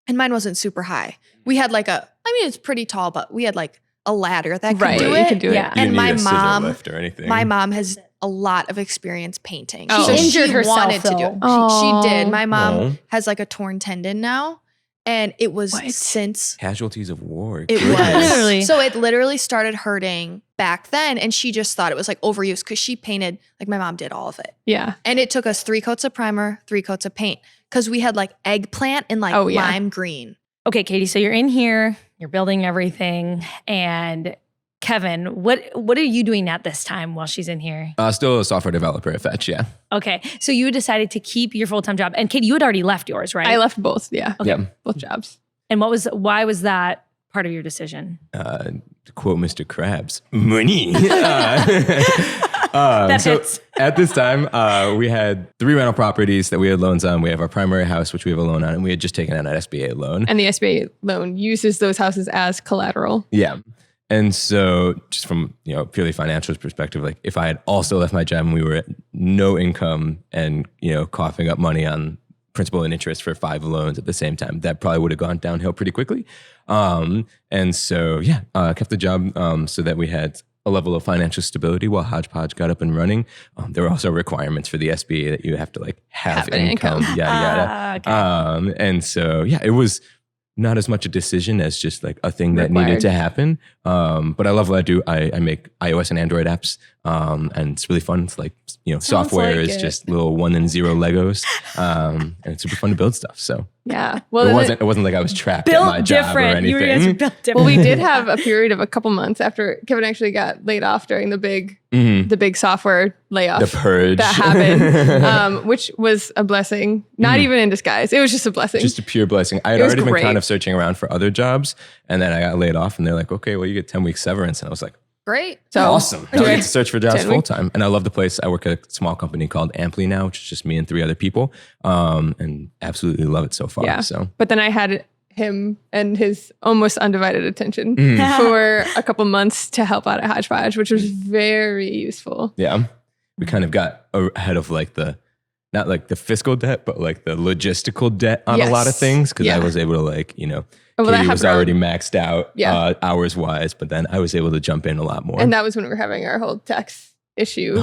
and mine wasn't super high. We had like it's pretty tall, but we had like a ladder that could do it. You can do it. Yeah. You and my mom, lift or anything. My mom has a lot of experience painting. She injured herself. Wanted to do it. She did. My mom has like a torn tendon now. And it was since casualties of war. It was literally. So it literally started hurting back then. And she just thought it was like overuse because she painted, like my mom did all of it. Yeah. And it took us 3 coats of primer, 3 coats of paint. Because we had like eggplant and like lime green. Okay, Katie, so you're in here, you're building everything. And Kevin, what are you doing at this time while she's in here? Still a software developer at Fetch, yeah. Okay, so you decided to keep your full-time job. And Katie, you had already left yours, right? I left both, yeah. Okay. Yeah. Both jobs. And why was that part of your decision? To quote Mr. Krabs, money. That hits. At this time, we had 3 rental properties that we had loans on. We have our primary house, which we have a loan on, and we had just taken out an SBA loan. And the SBA loan uses those houses as collateral. Yeah. And so just from, purely financial perspective, like if I had also left my job and we were at no income and, coughing up money on principal and interest for 5 loans at the same time, that probably would have gone downhill pretty quickly. And so, kept the job so that we had a level of financial stability while Hodge Podge got up and running. There were also requirements for the SBA that you have to like have income, yada, yada. Okay. And so, it was not as much a decision as just like a thing that needed to happen. But I love what I do. I make iOS and Android apps. And it's really fun. It's like, software is just little 1 and 0 Legos. And it's super fun to build stuff. So well, it wasn't like I was trapped at my job or anything. You guys were built different. Well, we did have a period of a couple months after Kevin actually got laid off during the big software layoff. The purge. That happened, which was a blessing. Not even in disguise. It was just a blessing. Just a pure blessing. I had already been kind of searching around for other jobs. And then I got laid off and they're like, okay, well, you get 10 weeks severance. And I was like, great. So awesome. Now I get to search for jobs full time. And I love the place. I work at a small company called Amply now, which is just me and 3 other people. And absolutely love it so far. Yeah. So, but then I had him and his almost undivided attention for a couple months to help out at Hodge Podge, which was very useful. Yeah. We kind of got ahead of like not like the fiscal debt, but like the logistical debt on a lot of things. Cause I was able to like, Katie was already maxed out hours wise, but then I was able to jump in a lot more. And that was when we were having our whole tax issue.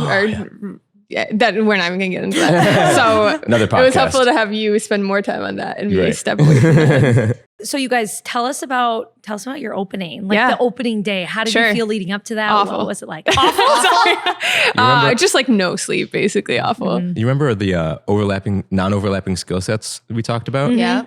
That we're not even going to get into that. So another podcast. It was helpful to have you spend more time on that and really step away from that. So you guys tell us about your opening, like the opening day. How did you feel leading up to that? Awful. What was it like? Awful. Just like no sleep, basically awful. You remember the non-overlapping skill sets we talked about? Yeah.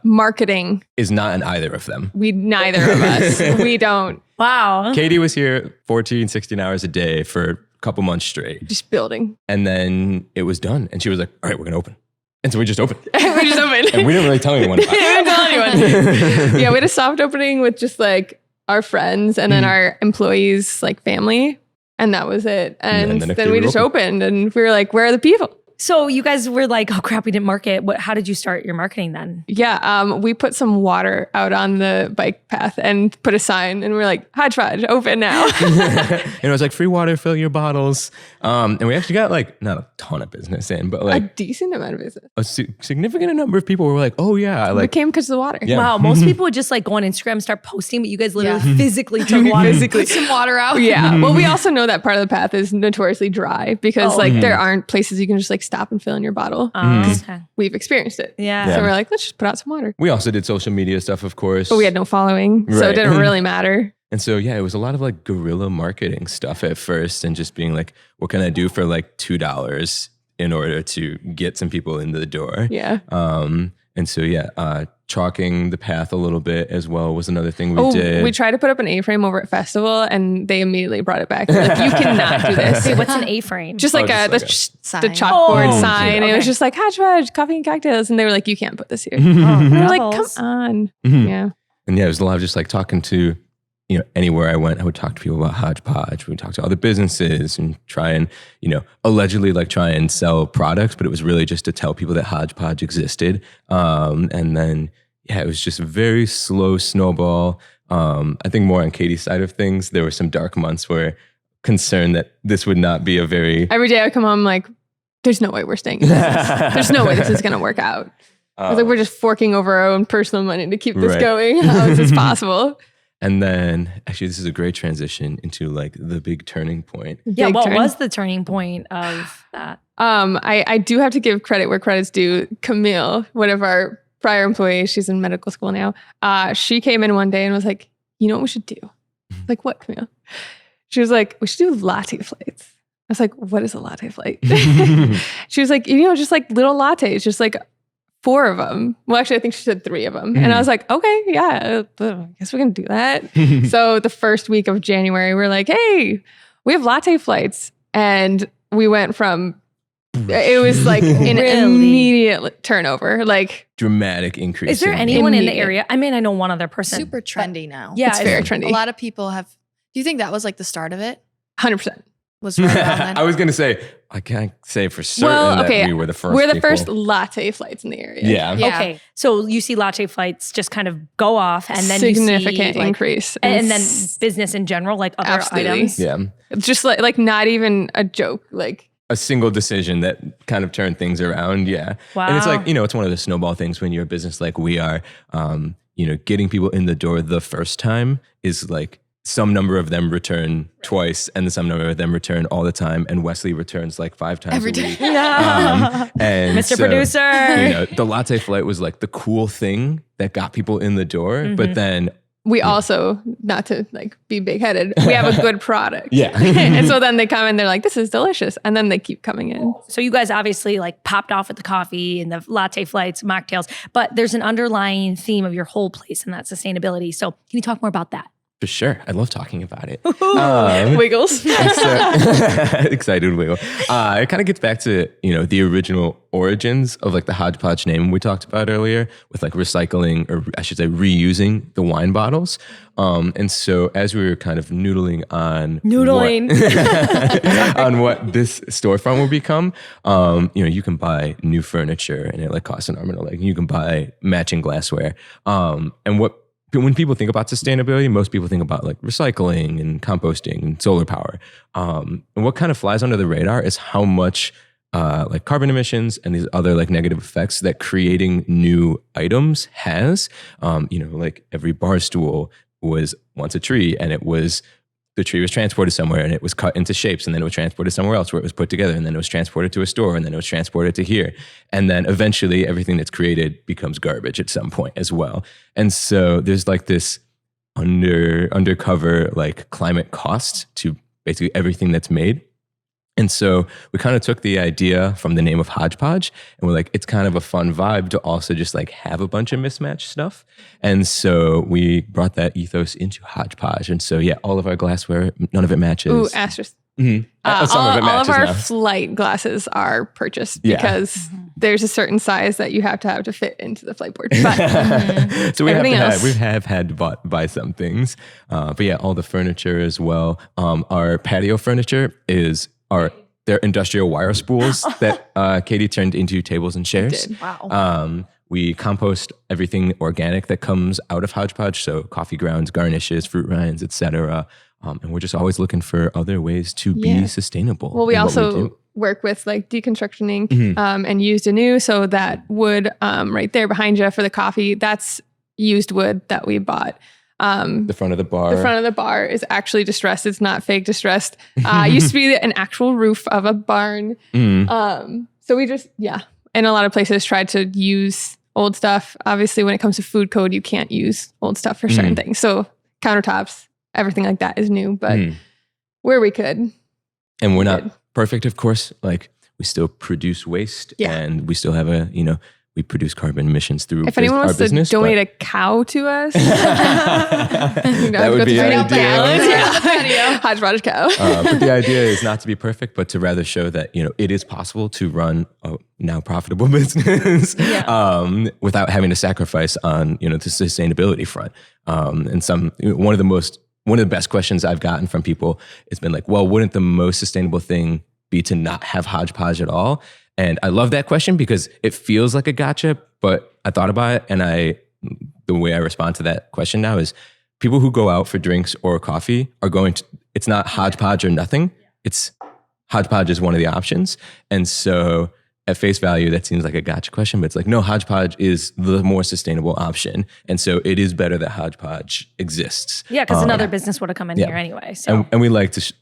Marketing is not in either of them. Neither of us. We don't. Wow. Katie was here 14, 16 hours a day for a couple months straight. Just building. And then it was done. And she was like, all right, we're going to open. And so we just opened. And we didn't really tell anyone about it. We didn't tell anyone. We had a soft opening with just like our friends and then our employees, like family. And that was it. And then we just opened and we were like, where are the people? So you guys were like, oh crap, we didn't market. How did you start your marketing then? Yeah, we put some water out on the bike path and put a sign and we're like, Hodge Podge, open now. And it was like free water, fill your bottles. And we actually got like, not a ton of business in, but like a decent amount of business. A significant number of people were like, oh yeah. We came because of the water. Yeah. Wow, most people would just like go on Instagram and start posting, but you guys literally physically took water. Put some water out. Yeah, well we also know that part of the path is notoriously dry because there aren't places you can just like stop and fill in your bottle. We've experienced it. Yeah. So we're like, let's just put out some water. We also did social media stuff, of course. But we had no following, so it didn't really matter. And so, it was a lot of like guerrilla marketing stuff at first and just being like, what can I do for like $2 in order to get some people into the door? Yeah. And so, chalking the path a little bit as well was another thing we did. We tried to put up an A-frame over at festival and they immediately brought it back. They're like, you cannot do this. Wait, what's an A-frame? Just like the chalkboard sign. And it was just like, Hodge Podge, coffee and cocktails. And they were like, you can't put this here. We're like, come on. Yeah. And it was a lot of just like talking to anywhere I went, I would talk to people about Hodge Podge. We would talk to other businesses and try and, allegedly try and sell products, but it was really just to tell people that Hodge Podge existed. And then, it was just a very slow snowball. I think more on Katie's side of things, there were some dark months where concerned that this would not be a very... Every day I come home like, there's no way we're staying in business. There's no way this is going to work out. I was like, we're just forking over our own personal money to keep this going. How is this possible? And then, actually, this is a great transition into the big turning point. Yeah, what was the turning point of that? I do have to give credit where credit's due. Camille, one of our prior employees, she's in medical school now. She came in one day and was like, you know what we should do? Like, what, Camille? She was like, we should do latte flights. I was like, what is a latte flight? She was like, just little lattes, just 4 of them. Well, actually, I think she said 3 of them. And I was like, okay, yeah, I guess we can do that. So the first week of January, we're like, hey, we have latte flights. And we went from, it was an immediate turnover, dramatic increase. Is there anyone in the area? I mean, I know one other person. Super trendy now. Yeah, it's very trendy. A lot of people have, do you think that was the start of it? 100%. Was right around then? I was going to say, I can't say for certain that we were the first. We're the first latte flights in the area. Yeah. Okay. So you see latte flights just kind of go off and then significant increase. And then business in general, other items. Yeah. It's just not even a joke. A single decision that kind of turned things around. Yeah. Wow. And it's it's one of the snowball things when you're a business like we are, getting people in the door the first time is some number of them return twice and some number of them return all the time. And Wesley returns 5 times every a day. week. And Mr. Producer. The latte flight was the cool thing that got people in the door. Mm-hmm. But then we also, not to be big headed, we have a good product. Yeah. And so then they come in, they're like, this is delicious. And then they keep coming in. So you guys obviously popped off with the coffee and the latte flights, mocktails, but there's an underlying theme of your whole place and that's sustainability. So can you talk more about that? For sure. I love talking about it. Wiggles. Excited wiggle. It kind of gets back to, the original origins of the Hodge Podge name we talked about earlier with recycling, or I should say reusing the wine bottles. And so as we were kind of noodling on what this storefront will become, you can buy new furniture and it costs an arm and a leg. You can buy matching glassware. When people think about sustainability, most people think about recycling and composting and solar power. And what kind of flies under the radar is how much carbon emissions and these other negative effects that creating new items has. Every bar stool was once a tree and the tree was transported somewhere and it was cut into shapes and then it was transported somewhere else where it was put together and then it was transported to a store and then it was transported to here. And then eventually everything that's created becomes garbage at some point as well. And so there's this undercover climate cost to basically everything that's made. And so we kind of took the idea from the name of Hodge Podge and we're it's kind of a fun vibe to also just have a bunch of mismatched stuff. And so we brought that ethos into Hodge Podge. And so, all of our glassware, none of it matches. Ooh, asterisk. Mm-hmm. All of our flight glasses are purchased because there's a certain size that you have to fit into the flight board. But so we have had to buy some things. But all the furniture as well. Our patio furniture are their industrial wire spools that Katie turned into tables and chairs. Wow. We compost everything organic that comes out of Hodge Podge, so coffee grounds, garnishes, fruit rinds, etc. And we're just always looking for other ways to be sustainable. Well, we also work with deconstruction ink and used anew. So that wood right there behind you for the coffee, that's used wood that we bought. The front of the bar. The front of the bar is actually distressed. It's not fake distressed. Used to be an actual roof of a barn. So we just, in a lot of places tried to use old stuff. Obviously, when it comes to food code, you can't use old stuff for certain things. So countertops, everything like that is new, but where we could. And we're not perfect, of course. We still produce waste and we still have we produce carbon emissions through if anyone wants to donate a cow to us, that would be ideal. Hodge Podge cow. But the idea is not to be perfect, but to rather show that it is possible to run a now profitable business without having to sacrifice on the sustainability front. And one of the most one of the best questions I've gotten from people has been like, well, wouldn't the most sustainable thing be to not have Hodge Podge at all? And I love that question because it feels like a gotcha, but I thought about it, and the way I respond to that question now is people who go out for drinks or coffee are going to, it's not Hodge Podge or nothing. It's Hodge Podge is one of the options. And so at face value, that seems like a gotcha question, but it's like, no, Hodge Podge is the more sustainable option. And so it is better that Hodge Podge exists. Yeah, because another business would have come in here anyway. So. And we like to,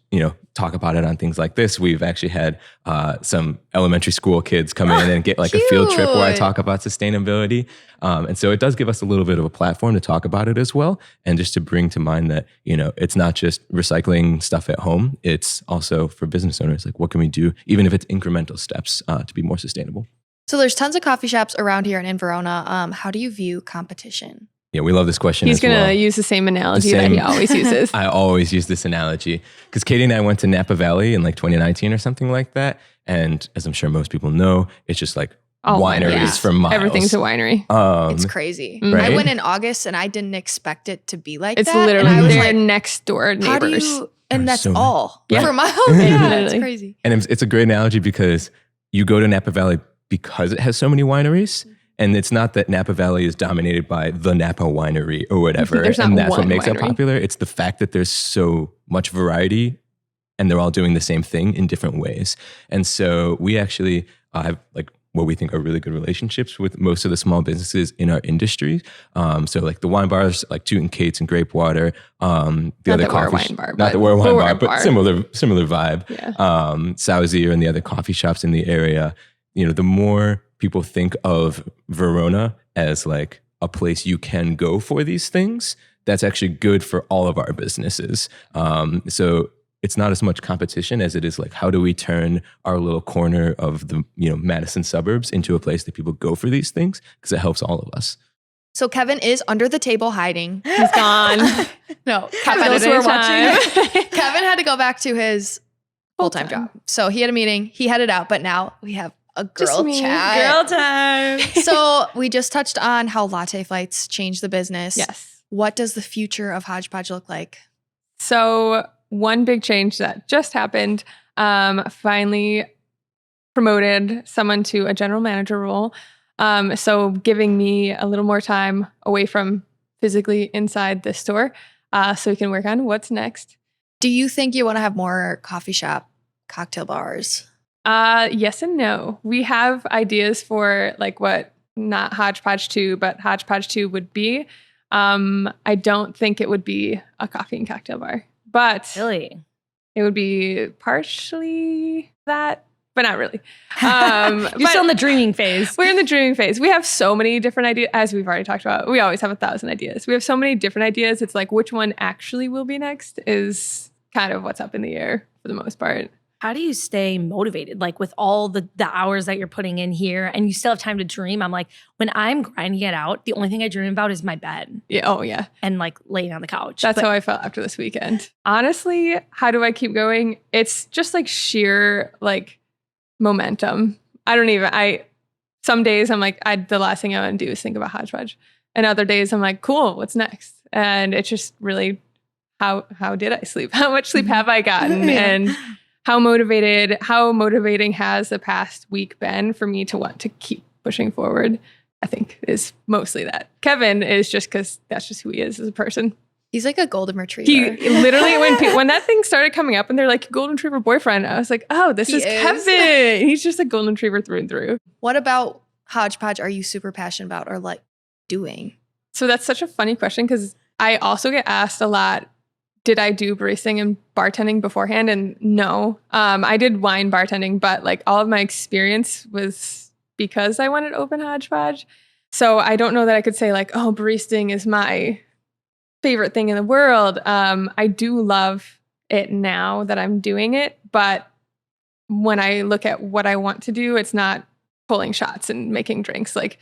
talk about it on things like this. We've actually had some elementary school kids come in and get like a field trip where I talk about sustainability. And so it does give us a little bit of a platform to talk about it as well. And just to bring to mind that, it's not just recycling stuff at home. It's also for business owners. Like, what can we do, even if it's incremental steps to be more sustainable? So there's tons of coffee shops around here and in Verona. How do you view competition? Yeah, we love this question. He's going to use the same analogy that he always uses. I always use this analogy because Katie and I went to Napa Valley in like 2019 or something like that. And as I'm sure most people know, it's just like wineries for miles. Everything's a winery. It's crazy. Right? I went in August and I didn't expect it to be like it's that. It's literally their like, next door neighbors. And that's so all for miles. It's crazy. And it's a great analogy because you go to Napa Valley because it has so many wineries. And it's not that Napa Valley is dominated by the Napa winery or whatever. And that's what makes it popular. It's the fact that there's so much variety and they're all doing the same thing in different ways. And so we actually have like what we think are really good relationships with most of the small businesses in our industry. So like the wine bars, like Toot and Kate's and Grapewater, the other coffee bar, not the We're Wine Bar, but similar vibe. Yeah. Sauzier and the other coffee shops in the area. The more people think of Verona as like a place you can go for these things, that's actually good for all of our businesses. So it's not as much competition as it is like, how do we turn our little corner of the Madison suburbs into a place that people go for these things? Because it helps all of us. So Kevin is under the table hiding. He's gone. No, Kevin, who are watching. Kevin had to go back to his full-time job. So he had a meeting. He headed out, but now we have a girl chat. Girl time. So we just touched on how latte flights changed the business. Yes. What does the future of Hodge Podge look like? So one big change that just happened, finally promoted someone to a general manager role. So giving me a little more time away from physically inside the store so we can work on what's next. Do you think you want to have more coffee shop cocktail bars? Yes and no. We have ideas for like what not Hodge Podge 2, but Hodge Podge 2 would be. I don't think it would be a coffee and cocktail bar, but really, it would be partially that, but not really. You're still in the dreaming phase. We're in the dreaming phase. We have so many different ideas, as we've already talked about. We always have 1,000 ideas. We have so many different ideas. It's like which one actually will be next is kind of what's up in the air for the most part. How do you stay motivated? Like with all the hours that you're putting in here and you still have time to dream. I'm like, when I'm grinding it out, the only thing I dream about is my bed. Yeah. Oh yeah. And like laying on the couch. That's how I felt after this weekend. Honestly, how do I keep going? It's just like sheer like momentum. Some days I'm like, the last thing I want to do is think about Hodge Podge. And other days I'm like, cool, what's next? And it's just really, how did I sleep? How much sleep have I gotten? And how motivating has the past week been for me to want to keep pushing forward, I think is mostly that. Kevin is just because that's just who he is as a person. He's like a golden retriever. He literally, when that thing started coming up and they're like, golden retriever boyfriend, I was like, oh, this is Kevin. He's just a golden retriever through and through. What about Hodge Podge are you super passionate about or like doing? So that's such a funny question because I also get asked a lot, did I do baristing and bartending beforehand? And no, I did wine bartending, but like all of my experience was because I wanted to open Hodge Podge. So I don't know that I could say like, oh, baristing is my favorite thing in the world. I do love it now that I'm doing it, but when I look at what I want to do, it's not pulling shots and making drinks. Like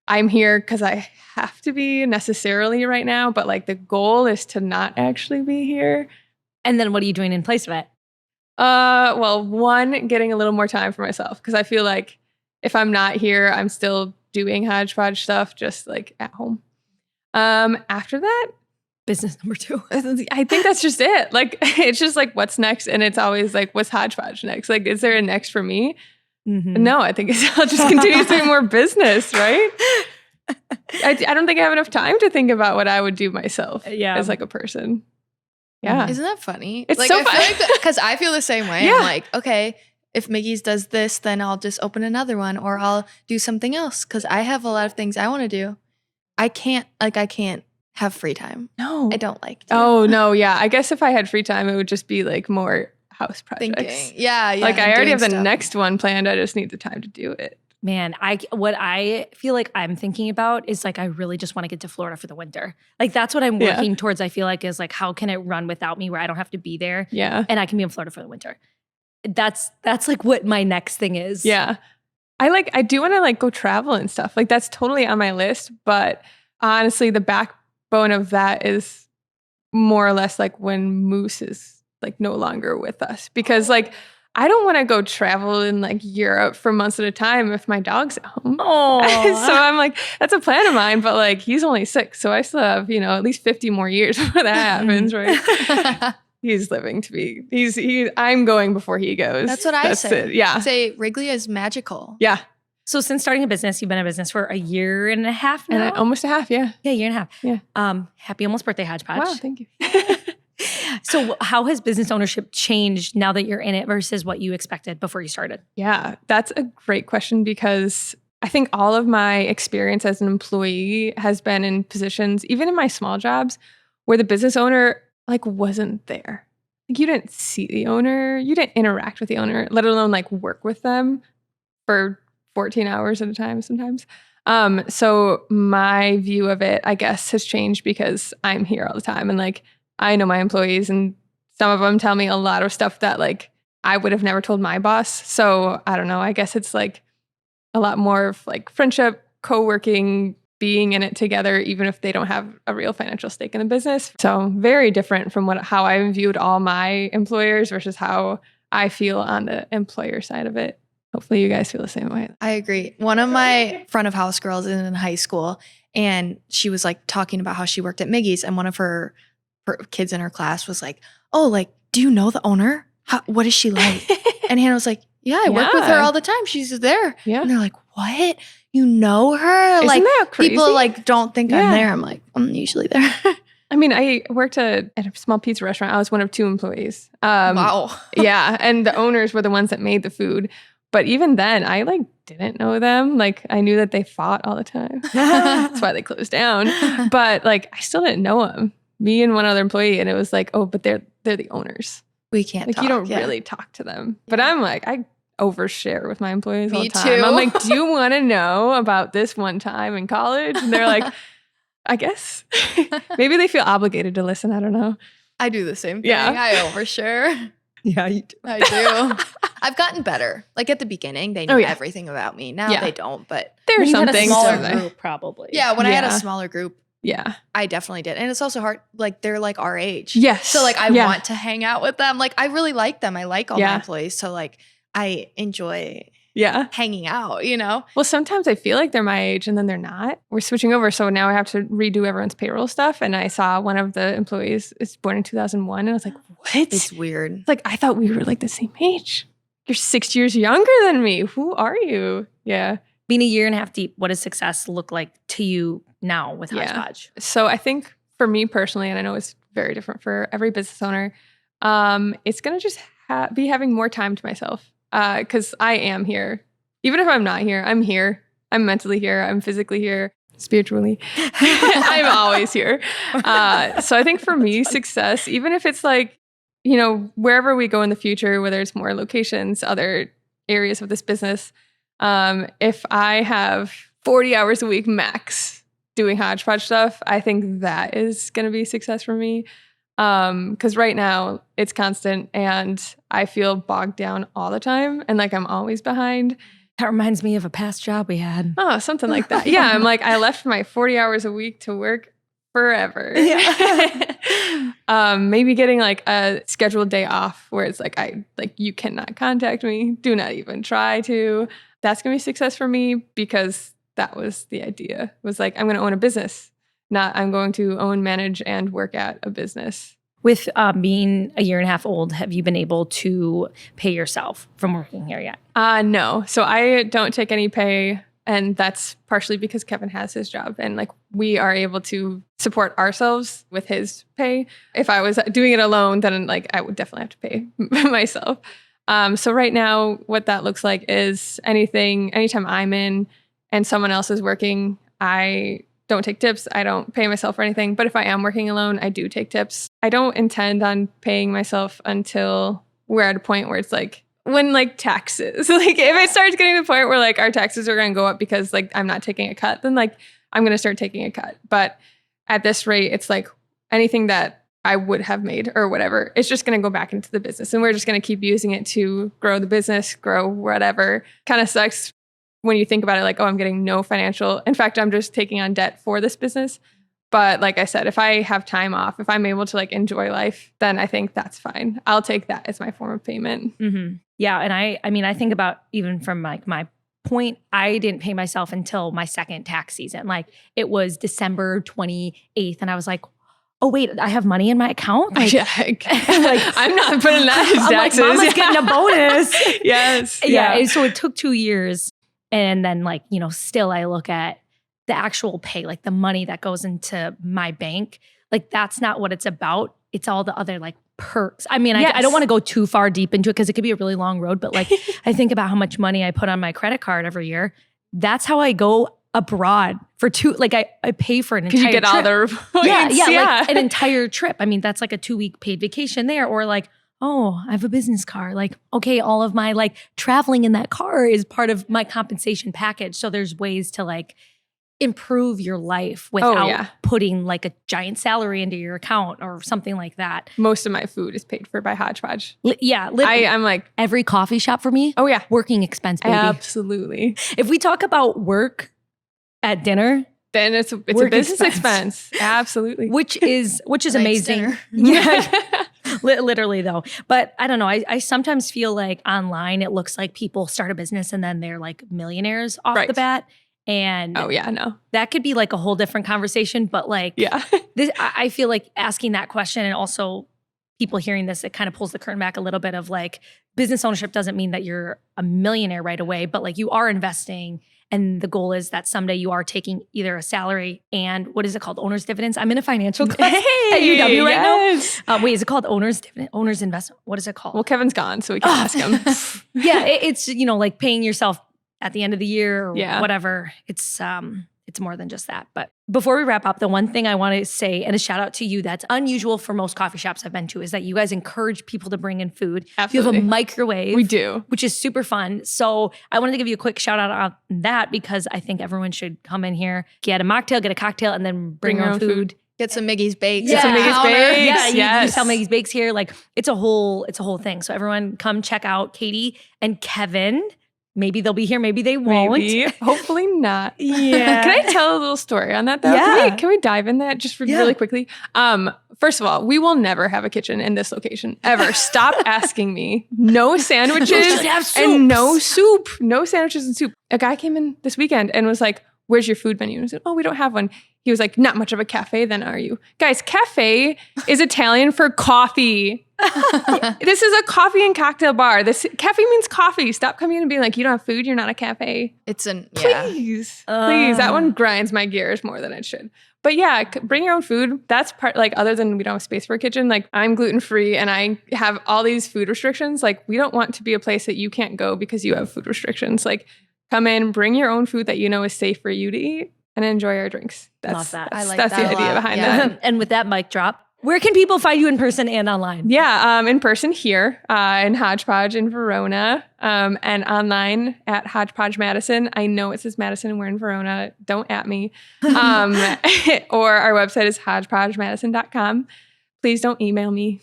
I'm here because I have to be necessarily right now, but like the goal is to not actually be here. And then what are you doing in place of it? Well, one, getting a little more time for myself because I feel like if I'm not here, I'm still doing Hodge Podge stuff just like at home. After that, business number 2? I think that's just it. Like, it's just like, what's next? And it's always like, what's Hodge Podge next? Like, is there a next for me? Mm-hmm. No, I think I'll just continue doing more business, right? I don't think I have enough time to think about what I would do myself as like a person. Yeah. Isn't that funny? It's like, so funny. Because I feel the same way. Yeah. I'm like, okay, if Miggy's does this, then I'll just open another one or I'll do something else because I have a lot of things I want to do. I can't have free time. No. I don't like to. Oh, no. Yeah. I guess if I had free time, it would just be like more house projects. Thinking. Yeah. Like I already have the next one planned. I just need the time to do it. Man, what I feel like I'm thinking about is like I really just want to get to Florida for the winter. Like that's what I'm working towards. I feel like is like how can it run without me where I don't have to be there? Yeah. And I can be in Florida for the winter. That's like what my next thing is. Yeah. I do want to like go travel and stuff. Like that's totally on my list. But honestly, the backbone of that is more or less like when Moose is like no longer with us. Because like I don't want to go travel in like Europe for months at a time if my dog's at home. Oh, so I'm like, that's a plan of mine, but like he's only 6. So I still have, at least 50 more years before that happens, right? He's living to be, I'm going before he goes. That's what I say. It. Yeah. I say Wrigley is magical. Yeah. So since starting a business, you've been in business for a year and a half now? And almost a half, yeah. Yeah, year and a half. Yeah. Happy almost birthday, Hodge Podge. Wow, thank you. So how has business ownership changed now that you're in it versus what you expected before you started? Yeah, that's a great question because I think all of my experience as an employee has been in positions, even in my small jobs, where the business owner like wasn't there. Like you didn't see the owner, you didn't interact with the owner, let alone like work with them for 14 hours at a time sometimes. So my view of it, I guess, has changed because I'm here all the time and like I know my employees and some of them tell me a lot of stuff that like I would have never told my boss. So I don't know. I guess it's like a lot more of like friendship, co-working, being in it together, even if they don't have a real financial stake in the business. So very different from how I viewed all my employers versus how I feel on the employer side of it. Hopefully you guys feel the same way. I agree. One of my front of house girls is in high school and she was like talking about how she worked at Miggy's and one of her kids in her class was like, oh, like, do you know the owner? What is she like? And Hannah was like, yeah, I work with her all the time. She's there. Yeah. And they're like, what? You know her? Isn't like that crazy? People like don't think I'm there. I'm like, I'm usually there. I mean, I worked at a small pizza restaurant. I was one of 2 employees. Wow. Yeah. And the owners were the ones that made the food. But even then, I like didn't know them. Like I knew that they fought all the time. That's why they closed down. But like I still didn't know them. Me and one other employee, and it was like, oh, but they're the owners. We can't like talk, you don't really talk to them. But I'm like, I overshare with my employees all the time. Too. I'm like, do you want to know about this one time in college? And they're like, I guess. Maybe they feel obligated to listen. I don't know. I do the same thing. Yeah. I overshare. Yeah, you do. I do. I've gotten better. Like at the beginning, they knew everything about me. Now they don't, but there's some things. Smaller group, probably. Yeah, when I had a smaller group, yeah, I definitely did. And it's also hard. Like they're like our age. Yes. So like I want to hang out with them. Like I really like them. I like all my employees. So like I enjoy hanging out, Well, sometimes I feel like they're my age and then they're not. We're switching over. So now I have to redo everyone's payroll stuff. And I saw one of the employees is born in 2001. And I was like, what? It's weird. It's like, I thought we were like the same age. You're 6 years younger than me. Who are you? Yeah. Being a year and a half deep, what does success look like to you now with Hodge Podge? So I think for me personally, and I know it's very different for every business owner, it's going to just be having more time to myself because I am here. Even if I'm not here, I'm here. I'm mentally here. I'm physically here. Spiritually. I'm always here. So I think for me, success, even if it's like, wherever we go in the future, whether it's more locations, other areas of this business, if I have 40 hours a week max doing Hodge Podge stuff, I think that is going to be success for me. Because right now it's constant and I feel bogged down all the time and like I'm always behind. That reminds me of a past job we had. Oh, something like that. Yeah, I'm like, I left my 40 hours a week to work forever. Yeah. Maybe getting like a scheduled day off where it's like, you cannot contact me. Do not even try to. That's going to be success for me because that was the idea. It was like, I'm going to own a business I'm going to own, manage, and work at a business. With being a year and a half old, have you been able to pay yourself from working here yet? No. So I don't take any pay. And that's partially because Kevin has his job and like we are able to support ourselves with his pay. If I was doing it alone, then like I would definitely have to pay myself. So right now, what that looks like is anytime I'm in and someone else is working, I don't take tips. I don't pay myself for anything. But if I am working alone, I do take tips. I don't intend on paying myself until we're at a point where it's like, when like taxes, like if it starts getting to the point where like our taxes are going to go up because like I'm not taking a cut, then like I'm going to start taking a cut. But at this rate, it's like anything that I would have made or whatever, it's just going to go back into the business and we're just going to keep using it to grow the business, grow whatever. Kind of sucks when you think about it like, oh, I'm getting no financial. In fact, I'm just taking on debt for this business. But like I said, if I have time off, if I'm able to like enjoy life, then I think that's fine. I'll take that as my form of payment. Mm-hmm. Yeah. And I mean, I think about even from like my point, I didn't pay myself until my second tax season. Like it was December 28th. And I was like, oh, wait, I have money in my account? Like, like I'm not putting that as taxes. I'm like, Mama's getting a bonus. Yes. Yeah. And so it took 2 years. And then like, still I look at the actual pay, like the money that goes into my bank, like that's not what it's about. It's all the other like perks. I mean, yes. I don't want to go too far deep into it because it could be a really long road, but like I think about how much money I put on my credit card every year. That's how I go abroad for I pay for an entire trip. You get all their points. Yeah, like an entire trip. I mean, that's like a 2-week paid vacation there, or like, oh, I have a business car. Like, okay, all of my like traveling in that car is part of my compensation package. So there's ways to like improve your life without putting like a giant salary into your account or something like that. Most of my food is paid for by Hodge Podge. I'm like every coffee shop for me. Oh yeah, working expense, baby. Absolutely. If we talk about work at dinner, then it's a business expense. Absolutely, which is amazing. Yeah, literally though. But I don't know. I sometimes feel like online it looks like people start a business and then they're like millionaires off the bat. And that could be like a whole different conversation. But like, I feel like asking that question and also people hearing this, it kind of pulls the curtain back a little bit of like business ownership doesn't mean that you're a millionaire right away, but like you are investing. And the goal is that someday you are taking either a salary and what is it called? Owner's dividends. I'm in a financial class at UW right now. Wait, is it called owner's dividend? Owner's investment? What is it called? Well, Kevin's gone, so we can ask him. It's, like paying yourself at the end of the year or whatever. It's more than just that. But before we wrap up, the one thing I want to say, and a shout out to you that's unusual for most coffee shops I've been to, is that you guys encourage people to bring in food. Absolutely. You have a microwave. We do. Which is super fun. So I wanted to give you a quick shout out on that because I think everyone should come in here, get a mocktail, get a cocktail, and then bring your own food. Get some Miggy's Bakes. Yeah, some Miggy's Bakes. Yeah, you sell Miggy's Bakes here. Like it's a whole thing. So everyone come check out Katie and Kevin. Maybe they'll be here. Maybe they won't. Maybe. Hopefully not. Yeah. Can I tell a little story on that though? Yeah. Can we dive in that just really quickly? First of all, we will never have a kitchen in this location ever. Stop asking me. No sandwiches and no soup. No sandwiches and soup. A guy came in this weekend and was like, "Where's your food menu?" And I said, "Oh, we don't have one." He was like, "Not much of a cafe then, are you?" Guys, cafe is Italian for coffee. This is a coffee and cocktail bar. This cafe means coffee. Stop coming in and being like, "You don't have food, you're not a cafe." Please. That one grinds my gears more than it should. But yeah, bring your own food. That's part, like, other than we don't have space for a kitchen, like I'm gluten-free and I have all these food restrictions. Like we don't want to be a place that you can't go because you have food restrictions. Like come in, bring your own food that you know is safe for you to eat and enjoy our drinks. Love that. I like that's that the idea behind that. And with that mic drop, where can people find you in person and online? Yeah, in person here in Hodge Podge in Verona, and online at Hodge Podge Madison. I know it says Madison and we're in Verona. Don't at me. Or our website is hodgepodgemadison.com. Please don't email me.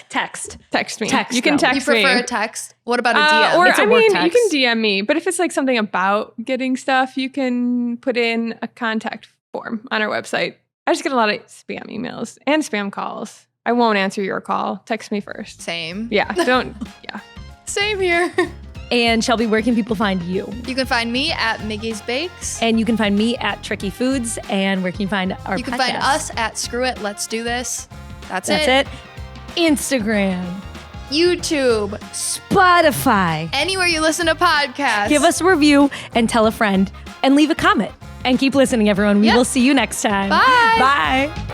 Text me. You can text me. You prefer a text? What about a DM? Or you can DM me. But if it's like something about getting stuff, you can put in a contact form on our website. I just get a lot of spam emails and spam calls. I won't answer your call. Text me first. Same. Yeah. Same here. And Shelby, where can people find you? You can find me at Miggy's Bakes. And you can find me at Tricky Foods. And where can you find our You can podcast? find us at Screw It, Let's Do This. That's it. Instagram. YouTube. Spotify. Anywhere you listen to podcasts. Give us a review and tell a friend and leave a comment. And keep listening, everyone. We will see you next time. Bye. Bye.